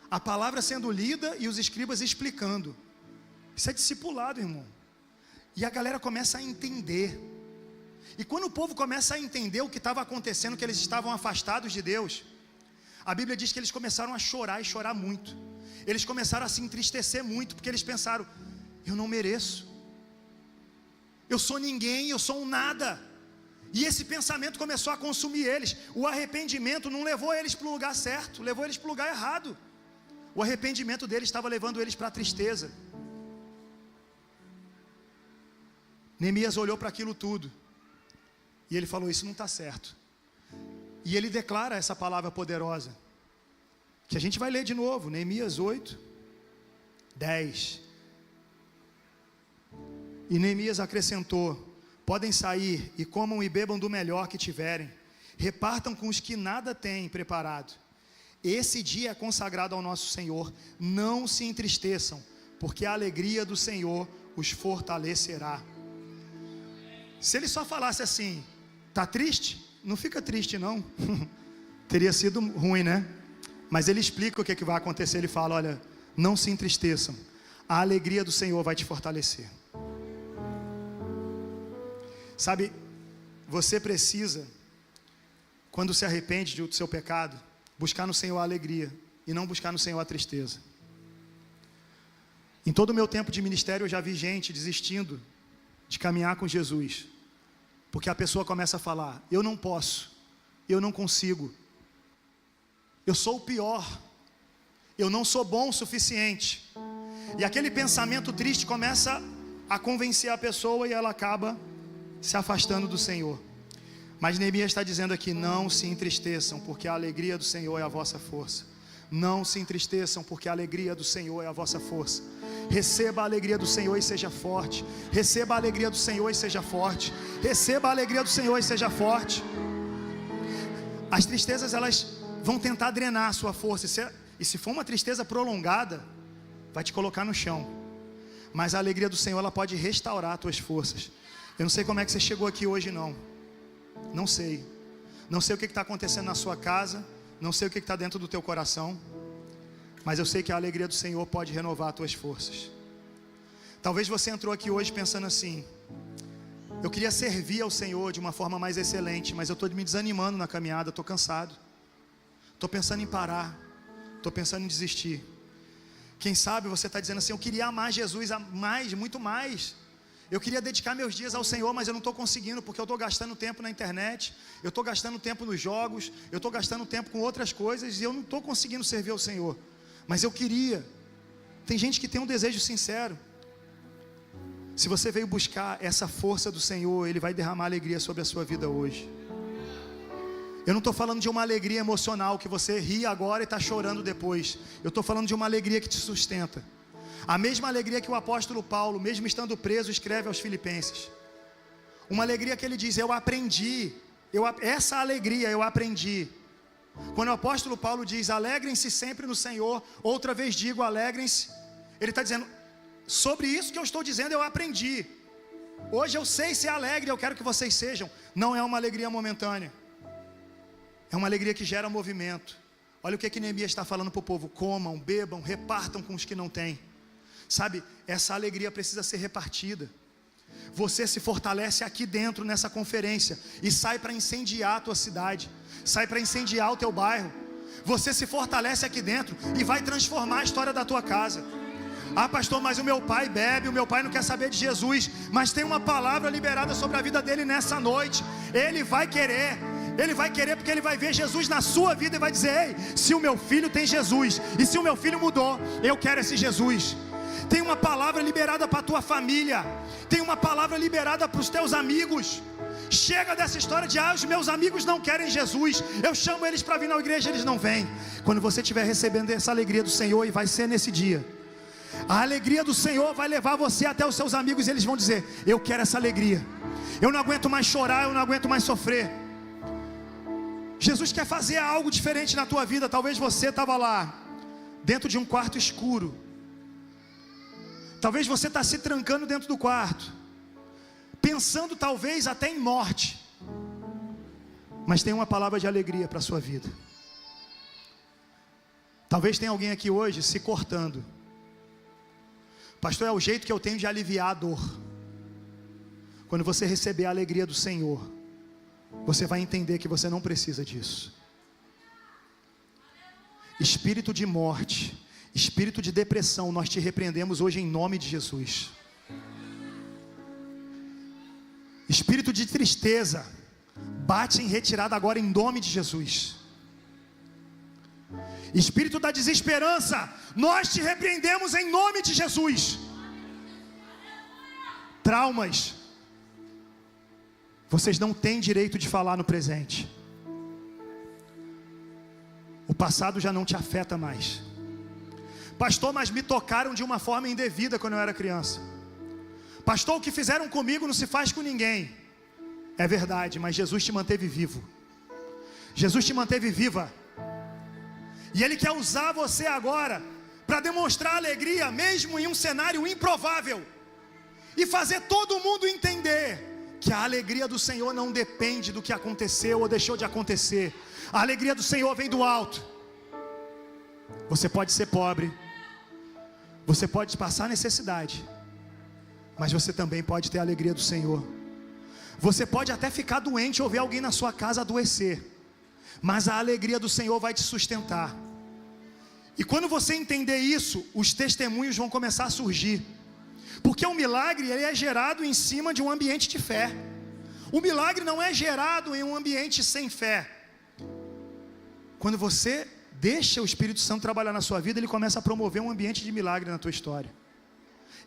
A palavra sendo lida e os escribas explicando. Isso é discipulado, irmão. E a galera começa a entender. E quando o povo começa a entender o que estava acontecendo, que eles estavam afastados de Deus, a Bíblia diz que eles começaram a chorar e chorar muito. Eles começaram a se entristecer muito, porque eles pensaram: eu não mereço, eu sou ninguém, eu sou um nada. E esse pensamento começou a consumir eles. O arrependimento não levou eles para o lugar certo, levou eles para o lugar errado. O arrependimento deles estava levando eles para a tristeza. Neemias olhou para aquilo tudo e ele falou: isso não está certo. E ele declara essa palavra poderosa, que a gente vai ler de novo, Neemias 8, 10. E Neemias acrescentou: podem sair e comam e bebam do melhor que tiverem, repartam com os que nada têm preparado. Esse dia é consagrado ao nosso Senhor, não se entristeçam, porque a alegria do Senhor os fortalecerá. Se ele só falasse assim: tá triste? Não fica triste não. Teria sido ruim, né? Mas ele explica o que vai acontecer. Ele fala: olha, não se entristeçam, a alegria do Senhor vai te fortalecer. Sabe, você precisa, quando se arrepende do seu pecado, buscar no Senhor a alegria e não buscar no Senhor a tristeza. Em todo o meu tempo de ministério eu já vi gente desistindo de caminhar com Jesus, porque a pessoa começa a falar: eu não posso, eu não consigo, eu sou o pior, eu não sou bom o suficiente. E aquele pensamento triste começa a convencer a pessoa e ela acaba se afastando do Senhor. Mas Neemias está dizendo aqui: não se entristeçam, porque a alegria do Senhor é a vossa força. Não se entristeçam, porque a alegria do Senhor é a vossa força. Receba a alegria do Senhor e seja forte. Receba a alegria do Senhor e seja forte. Receba a alegria do Senhor e seja forte. As tristezas, elas vão tentar drenar a sua força, e se for uma tristeza prolongada, vai te colocar no chão. Mas a alegria do Senhor, ela pode restaurar as tuas forças. Eu não sei como é que você chegou aqui hoje não. Não sei. Não sei o que está acontecendo na sua casa, não sei o que está dentro do teu coração, mas eu sei que a alegria do Senhor pode renovar as tuas forças. Talvez você entrou aqui hoje pensando assim: eu queria servir ao Senhor de uma forma mais excelente, mas eu estou me desanimando na caminhada, estou cansado, estou pensando em parar, estou pensando em desistir. Quem sabe você está dizendo assim: eu queria amar Jesus mais, muito mais. Eu queria dedicar meus dias ao Senhor, mas eu não estou conseguindo, porque eu estou gastando tempo na internet, eu estou gastando tempo nos jogos, eu estou gastando tempo com outras coisas, e eu não estou conseguindo servir ao Senhor. Mas eu queria. Tem gente que tem um desejo sincero. Se você veio buscar essa força do Senhor, Ele vai derramar alegria sobre a sua vida hoje. Eu não estou falando de uma alegria emocional, que você ri agora e está chorando depois. Eu estou falando de uma alegria que te sustenta. A mesma alegria que o apóstolo Paulo, mesmo estando preso, escreve aos Filipenses. Uma alegria que ele diz: eu aprendi, essa alegria eu aprendi. Quando o apóstolo Paulo diz: alegrem-se sempre no Senhor, outra vez digo, alegrem-se, ele está dizendo: sobre isso que eu estou dizendo eu aprendi. Hoje eu sei ser alegre, eu quero que vocês sejam. Não é uma alegria momentânea, é uma alegria que gera movimento. Olha o que Neemias está falando para o povo: comam, bebam, repartam com os que não têm. Sabe, essa alegria precisa ser repartida. Você se fortalece aqui dentro nessa conferência e sai para incendiar a tua cidade, sai para incendiar o teu bairro. Você se fortalece aqui dentro e vai transformar a história da tua casa. Ah, pastor, mas o meu pai bebe, o meu pai não quer saber de Jesus. Mas tem uma palavra liberada sobre a vida dele nessa noite. Ele vai querer porque ele vai ver Jesus na sua vida e vai dizer: ei, se o meu filho tem Jesus, e se o meu filho mudou, eu quero esse Jesus. Tem uma palavra liberada para a tua família, tem uma palavra liberada para os teus amigos. Chega dessa história de: os meus amigos não querem Jesus, eu chamo eles para vir na igreja, eles não vêm. Quando você estiver recebendo essa alegria do Senhor, e vai ser nesse dia, a alegria do Senhor vai levar você até os seus amigos, e eles vão dizer: eu quero essa alegria, eu não aguento mais chorar, eu não aguento mais sofrer. Jesus quer fazer algo diferente na tua vida. Talvez você estava lá, dentro de um quarto escuro. Talvez você está se trancando dentro do quarto, pensando talvez até em morte. Mas tem uma palavra de alegria para a sua vida. Talvez tenha alguém aqui hoje se cortando. Pastor, é o jeito que eu tenho de aliviar a dor. Quando você receber a alegria do Senhor, você vai entender que você não precisa disso. Espírito de morte, espírito de depressão, nós te repreendemos hoje em nome de Jesus. Espírito de tristeza, bate em retirada agora em nome de Jesus. Espírito da desesperança, nós te repreendemos em nome de Jesus. Traumas, vocês não têm direito de falar no presente. O passado já não te afeta mais. Pastor, mas me tocaram de uma forma indevida quando eu era criança. Pastor, o que fizeram comigo não se faz com ninguém. É verdade, mas Jesus te manteve vivo. Jesus te manteve viva. E Ele quer usar você agora para demonstrar alegria, mesmo em um cenário improvável, e fazer todo mundo entender que a alegria do Senhor não depende do que aconteceu ou deixou de acontecer. A alegria do Senhor vem do alto. Você pode ser pobre, você pode passar necessidade, mas você também pode ter a alegria do Senhor. Você pode até ficar doente ou ver alguém na sua casa adoecer, mas a alegria do Senhor vai te sustentar. E quando você entender isso, os testemunhos vão começar a surgir. Porque o milagre, ele é gerado em cima de um ambiente de fé. O milagre não é gerado em um ambiente sem fé. Quando você deixa o Espírito Santo trabalhar na sua vida, ele começa a promover um ambiente de milagre na tua história.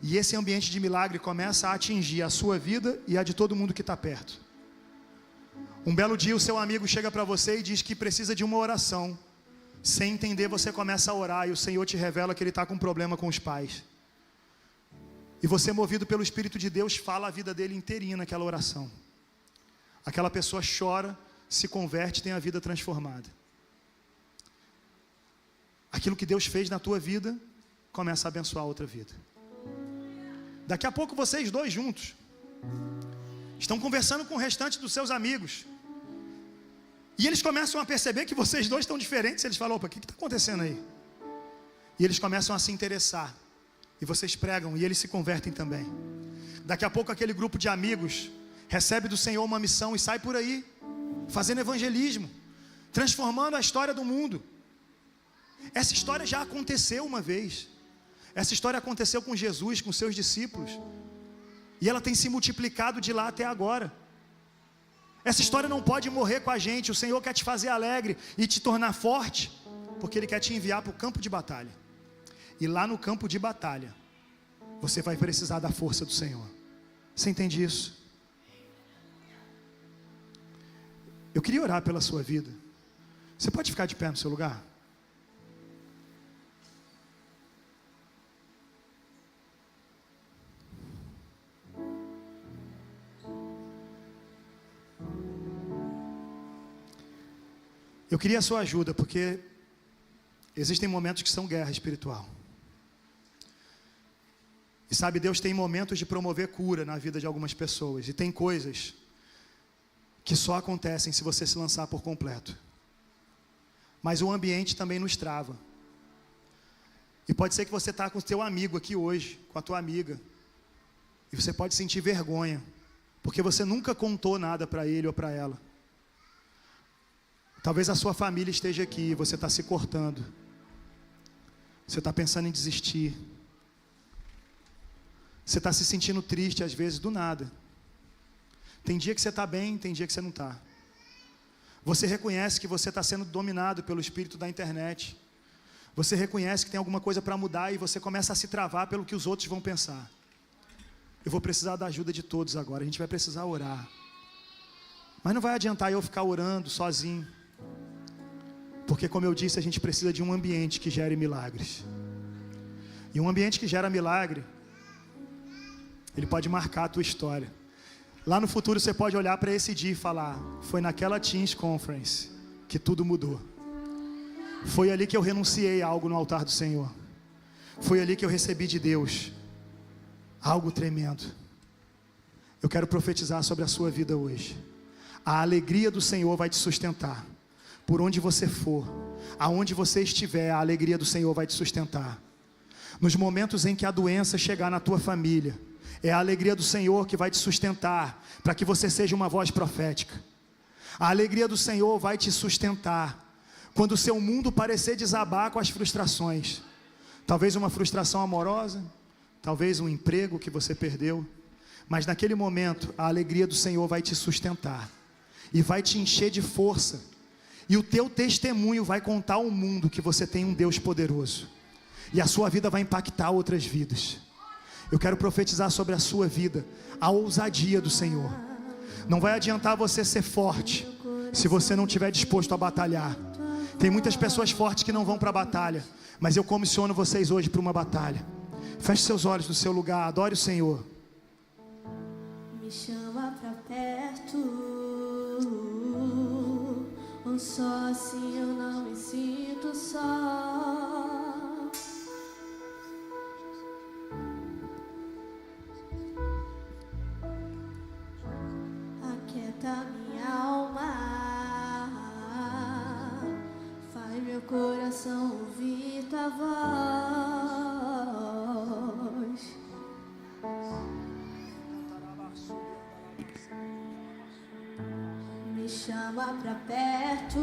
E esse ambiente de milagre começa a atingir a sua vida e a de todo mundo que está perto. Um belo dia o seu amigo chega para você e diz que precisa de uma oração. Sem entender, você começa a orar e o Senhor te revela que ele está com um problema com os pais. E você, movido pelo Espírito de Deus, fala a vida dele inteirinha naquela oração. Aquela pessoa chora, se converte, tem a vida transformada. Aquilo que Deus fez na tua vida começa a abençoar a outra vida. Daqui a pouco vocês dois juntos estão conversando com o restante dos seus amigos, e eles começam a perceber que vocês dois estão diferentes. Eles falam: opa, o que está acontecendo aí? E eles começam a se interessar, e vocês pregam, e eles se convertem também. Daqui a pouco aquele grupo de amigos recebe do Senhor uma missão e sai por aí, fazendo evangelismo, transformando a história do mundo. Essa história já aconteceu uma vez. Essa história aconteceu com Jesus, com seus discípulos, e ela tem se multiplicado de lá até agora. Essa história não pode morrer com a gente. O Senhor quer te fazer alegre e te tornar forte, porque Ele quer te enviar para o campo de batalha. E lá no campo de batalha, você vai precisar da força do Senhor. Você entende isso? Eu queria orar pela sua vida. Você pode ficar de pé no seu lugar? Eu queria a sua ajuda, porque existem momentos que são guerra espiritual. E sabe, Deus tem momentos de promover cura na vida de algumas pessoas. E tem coisas que só acontecem se você se lançar por completo. Mas o ambiente também nos trava. E pode ser que você está com o teu amigo aqui hoje, com a tua amiga, e você pode sentir vergonha, porque você nunca contou nada para ele ou para ela. Talvez a sua família esteja aqui e você está se cortando. Você está pensando em desistir. Você está se sentindo triste às vezes do nada. Tem dia que você está bem, tem dia que você não está. Você reconhece que você está sendo dominado pelo espírito da internet. Você reconhece que tem alguma coisa para mudar e você começa a se travar pelo que os outros vão pensar. Eu vou precisar da ajuda de todos agora. A gente vai precisar orar. Mas não vai adiantar eu ficar orando sozinho. Porque, como eu disse, a gente precisa de um ambiente que gere milagres. E um ambiente que gera milagre, ele pode marcar a tua história. Lá no futuro você pode olhar para esse dia e falar: foi naquela Teens Conference que tudo mudou. Foi ali que eu renunciei a algo no altar do Senhor. Foi ali que eu recebi de Deus algo tremendo. Eu quero profetizar sobre a sua vida hoje. A alegria do Senhor vai te sustentar. Por onde você for, aonde você estiver, a alegria do Senhor vai te sustentar. Nos momentos em que a doença chegar na tua família, é a alegria do Senhor que vai te sustentar, para que você seja uma voz profética. A alegria do Senhor vai te sustentar, quando o seu mundo parecer desabar com as frustrações. Talvez uma frustração amorosa, talvez um emprego que você perdeu, mas naquele momento, a alegria do Senhor vai te sustentar, e vai te encher de força, e o teu testemunho vai contar ao mundo que você tem um Deus poderoso, e a sua vida vai impactar outras vidas. Eu quero profetizar sobre a sua vida a ousadia do Senhor. Não vai adiantar você ser forte se você não estiver disposto a batalhar. Tem muitas pessoas fortes que não vão para a batalha, mas eu comissiono vocês hoje para uma batalha. Feche seus olhos no seu lugar, adore o Senhor. Me chama pra perto, só assim eu não me sinto só. Aquieta minha alma, faz meu coração ouvir tua voz. Me chama pra perto,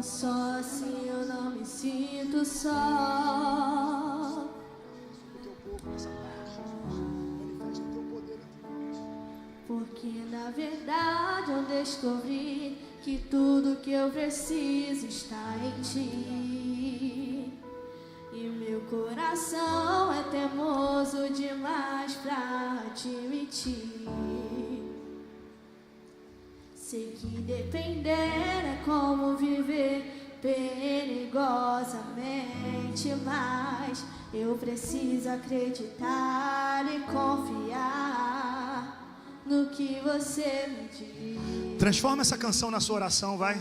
só assim eu não me sinto só. Porque na verdade eu descobri que tudo que eu preciso está em ti. E meu coração é teimoso demais pra admitir. Sei que depender é como viver perigosamente, mas eu preciso acreditar e confiar no que você me diz. Transforma essa canção na sua oração, vai.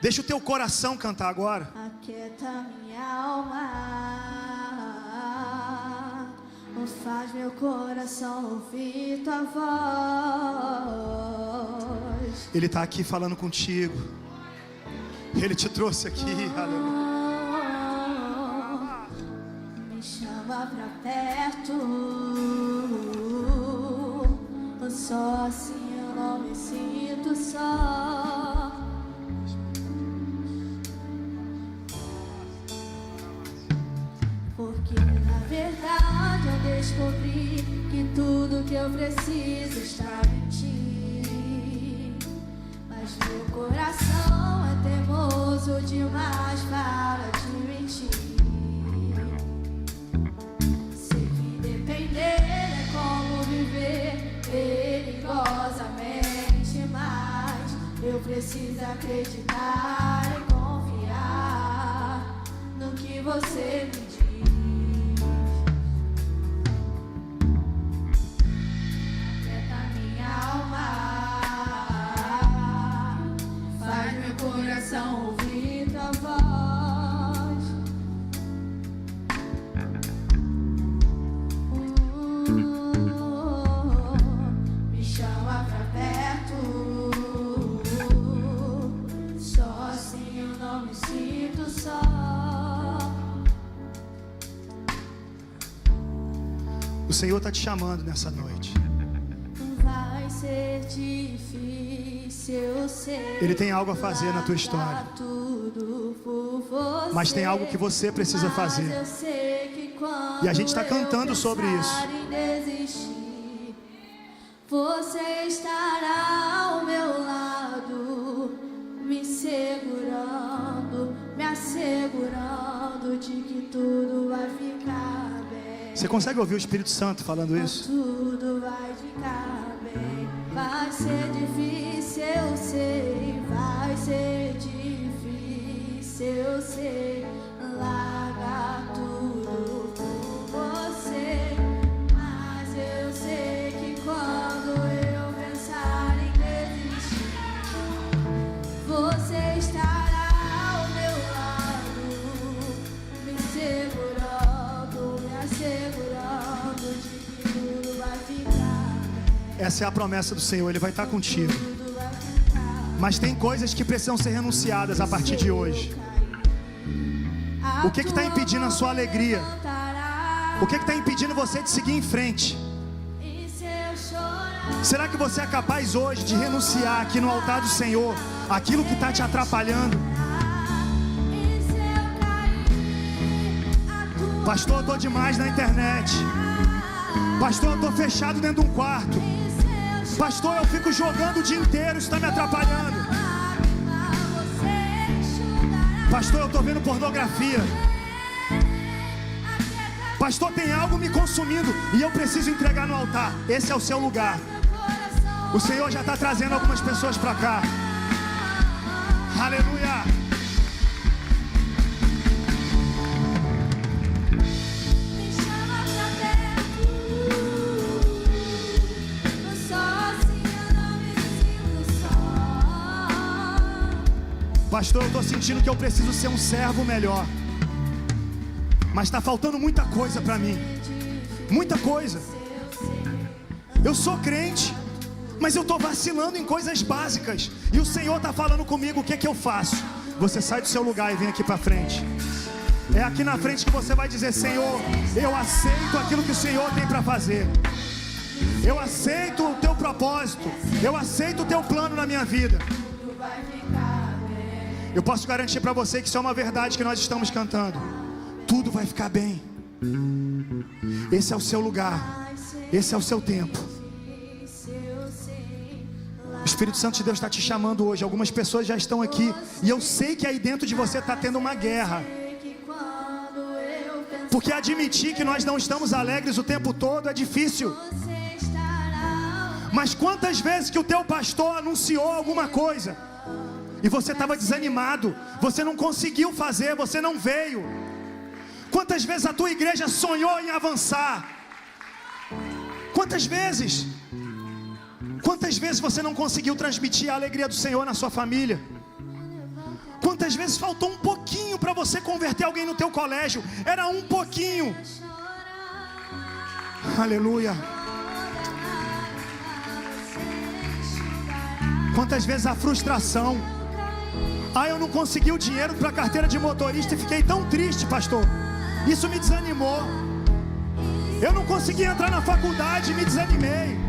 Deixa o teu coração cantar agora. Aquieta minha alma, faz meu coração ouvir tua voz. Ele está aqui falando contigo. Ele te trouxe aqui, aleluia. Me chama pra perto, só assim eu não me sinto só. Porque na verdade eu descobri que tudo que eu preciso está em ti. Mas meu coração é teimoso demais para admitir. Sei que depender é como viver perigosamente, mas eu preciso acreditar e confiar no que você me diz. Aquieta minha alma, faz meu coração ouvir tua voz. Me chama pra perto, só assim eu não me sinto só. O Senhor está te chamando nessa noite. Vai ser difícil, eu sei. Ele tem algo a fazer na tua história. Mas tem algo que você precisa fazer. E a gente está cantando sobre isso. Você estará ao meu lado, me segurando, me assegurando de que tudo vai ficar bem. Você consegue ouvir o Espírito Santo falando isso? Tudo vai ficar bem. Vai ser difícil, eu sei. Vai ser difícil, eu sei. Larga tudo por você. Mas eu sei que quando eu pensar em desistir, você estará ao meu lado, me segurando, me assegurando de que tudo vai Essa é a promessa do Senhor, Ele vai estar contigo. Mas tem coisas que precisam ser renunciadas a partir de hoje. O que está impedindo a sua alegria? O que está impedindo você de seguir em frente? Será que você é capaz hoje de renunciar aqui no altar do Senhor aquilo que está te atrapalhando? Pastor, eu estou demais na internet. Pastor, eu estou fechado dentro de um quarto. Pastor, eu fico jogando o dia inteiro, isso está me atrapalhando. Pastor, eu estou vendo pornografia. Pastor, tem algo me consumindo e eu preciso entregar no altar. Esse é o seu lugar. O Senhor já está trazendo algumas pessoas para cá. Aleluia. Pastor, eu estou sentindo que eu preciso ser um servo melhor. Mas está faltando muita coisa para mim. Muita coisa. Eu sou crente, mas eu estou vacilando em coisas básicas. E o Senhor está falando comigo, o que é que eu faço? Você sai do seu lugar e vem aqui para frente. É aqui na frente que você vai dizer: Senhor, eu aceito aquilo que o Senhor tem para fazer. Eu aceito o teu propósito. Eu aceito o teu plano na minha vida. Eu posso garantir para você que isso é uma verdade que nós estamos cantando. Tudo vai ficar bem. Esse é o seu lugar. Esse é o seu tempo. O Espírito Santo de Deus está te chamando hoje. Algumas pessoas já estão aqui e eu sei que aí dentro de você está tendo uma guerra. Porque admitir que nós não estamos alegres o tempo todo é difícil. Mas quantas vezes que o teu pastor anunciou alguma coisa e você estava desanimado, você não conseguiu fazer, você não veio. Quantas vezes a tua igreja sonhou em avançar? Quantas vezes você não conseguiu transmitir a alegria do Senhor na sua família? Quantas vezes faltou um pouquinho para você converter alguém no teu colégio? Era um pouquinho. Aleluia. Quantas vezes a frustração: eu não consegui o dinheiro para a carteira de motorista e fiquei tão triste, pastor. Isso me desanimou. Eu não consegui entrar na faculdade e me desanimei.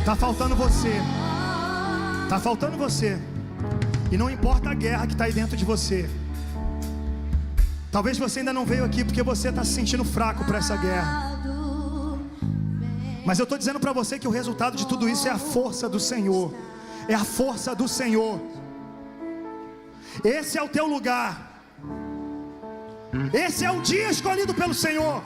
Está faltando você. Está faltando você. E não importa a guerra que está aí dentro de você. Talvez você ainda não veio aqui porque você está se sentindo fraco para essa guerra. Mas eu estou dizendo para você que o resultado de tudo isso é a força do Senhor. É a força do Senhor. Esse é o teu lugar. Esse é o dia escolhido pelo Senhor.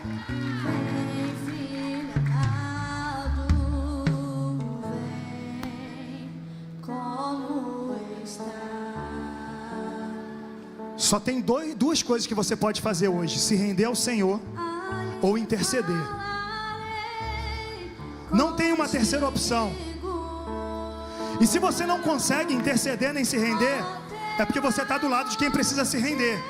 Só tem duas coisas que você pode fazer hoje: se render ao Senhor ou interceder. Não tem uma terceira opção. E se você não consegue interceder nem se render, é porque você está do lado de quem precisa se render.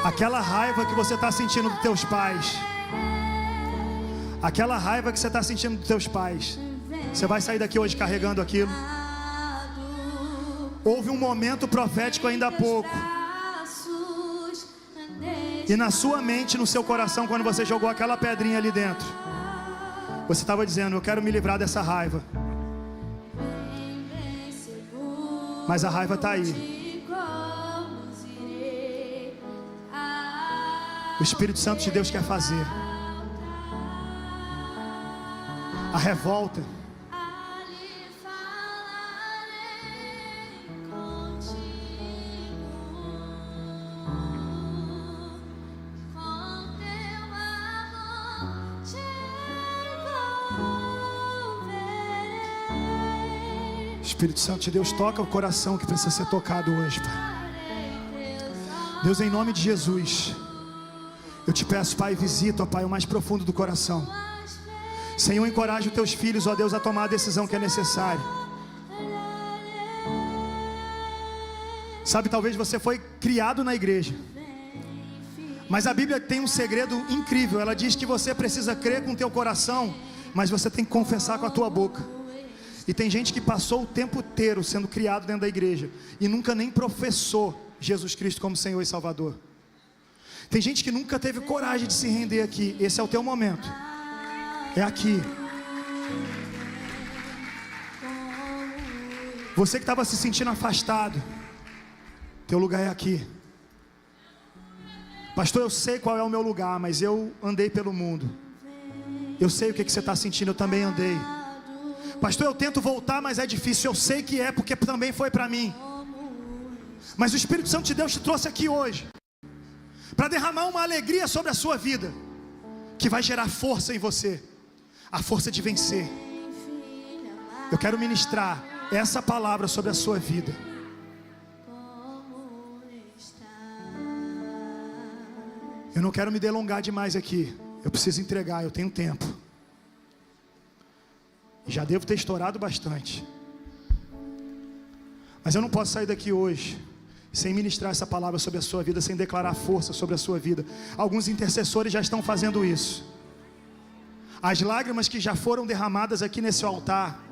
Aquela raiva que você está sentindo dos teus pais, aquela raiva que você está sentindo dos teus pais, você vai sair daqui hoje carregando aquilo. Houve um momento profético ainda há pouco, e na sua mente, no seu coração, quando você jogou aquela pedrinha ali dentro, você estava dizendo: eu quero me livrar dessa raiva. Mas a raiva está aí. O Espírito Santo de Deus quer fazer a revolta, Espírito Santo de Deus, toca o coração que precisa ser tocado hoje, Pai. Deus, em nome de Jesus, eu te peço, Pai, visita, ó Pai, o mais profundo do coração. Senhor, encoraje os teus filhos, ó Deus, a tomar a decisão que é necessária. Sabe, talvez você foi criado na igreja, mas a Bíblia tem um segredo incrível. Ela diz que você precisa crer com o teu coração, mas você tem que confessar com a tua boca. E tem gente que passou o tempo inteiro sendo criado dentro da igreja e nunca nem professou Jesus Cristo como Senhor e Salvador. Tem gente que nunca teve coragem de se render aqui. Esse é o teu momento. É aqui. Você que estava se sentindo afastado, teu lugar é aqui. Pastor, eu sei qual é o meu lugar, mas eu andei pelo mundo. Eu sei o que você está sentindo, eu também andei. Pastor, eu tento voltar, mas é difícil. Eu sei que é, porque também foi para mim. Mas o Espírito Santo de Deus te trouxe aqui hoje para derramar uma alegria sobre a sua vida, que vai gerar força em você, a força de vencer. Eu quero ministrar essa palavra sobre a sua vida. Eu não quero me delongar demais aqui. Eu preciso entregar, eu tenho tempo. Já devo ter estourado bastante. Mas eu não posso sair daqui hoje sem ministrar essa palavra sobre a sua vida, sem declarar força sobre a sua vida. Alguns intercessores já estão fazendo isso. As lágrimas que já foram derramadas aqui nesse altar,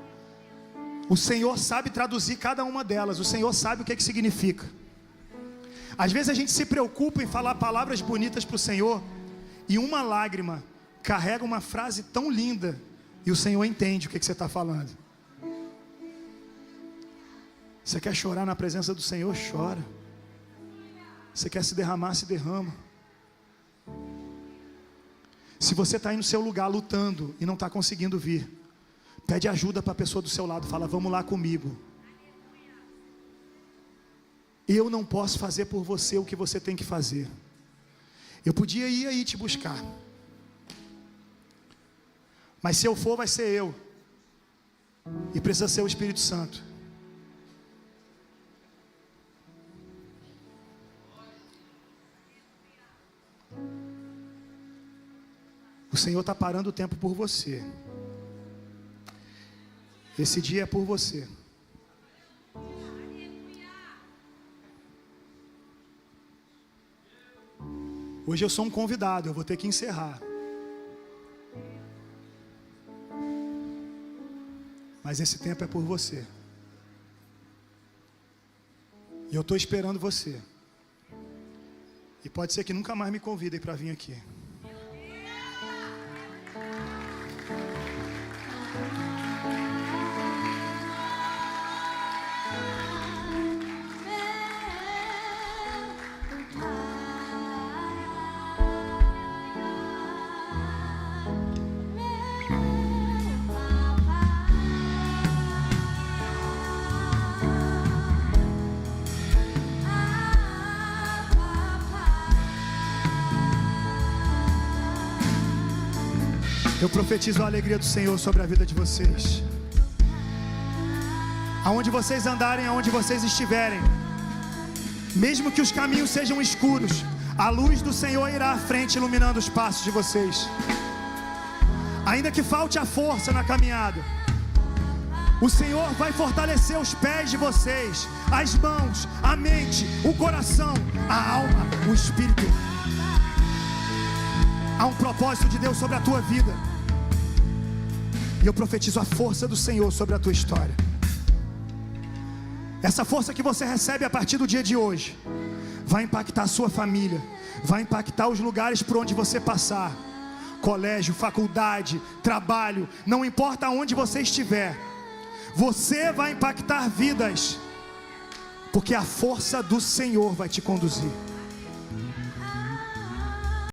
o Senhor sabe traduzir cada uma delas. O Senhor sabe o que significa. Às vezes a gente se preocupa em falar palavras bonitas para o Senhor, e uma lágrima carrega uma frase tão linda, e o Senhor entende o que você está falando. Você quer chorar na presença do Senhor? Chora. Você quer se derramar? Se derrama. Se você está aí no seu lugar lutando e não está conseguindo vir, pede ajuda para a pessoa do seu lado. Fala, vamos lá comigo. Eu não posso fazer por você o que você tem que fazer. Eu podia ir aí te buscar, mas se eu for, vai ser eu. E precisa ser o Espírito Santo. O Senhor está parando o tempo por você. Esse dia é por você. Hoje eu sou um convidado, eu vou ter que encerrar. Mas esse tempo é por você. E eu estou esperando você. E pode ser que nunca mais me convidem para vir aqui. Eu profetizo a alegria do Senhor sobre a vida de vocês. Aonde vocês andarem, aonde vocês estiverem, mesmo que os caminhos sejam escuros, a luz do Senhor irá à frente, iluminando os passos de vocês. Ainda que falte a força na caminhada, o Senhor vai fortalecer os pés de vocês, as mãos, a mente, o coração, a alma, o espírito. Há um propósito de Deus sobre a tua vida. E eu profetizo a força do Senhor sobre a tua história. Essa força que você recebe a partir do dia de hoje vai impactar a sua família, vai impactar os lugares por onde você passar. Colégio, faculdade, trabalho, não importa onde você estiver, você vai impactar vidas, porque a força do Senhor vai te conduzir.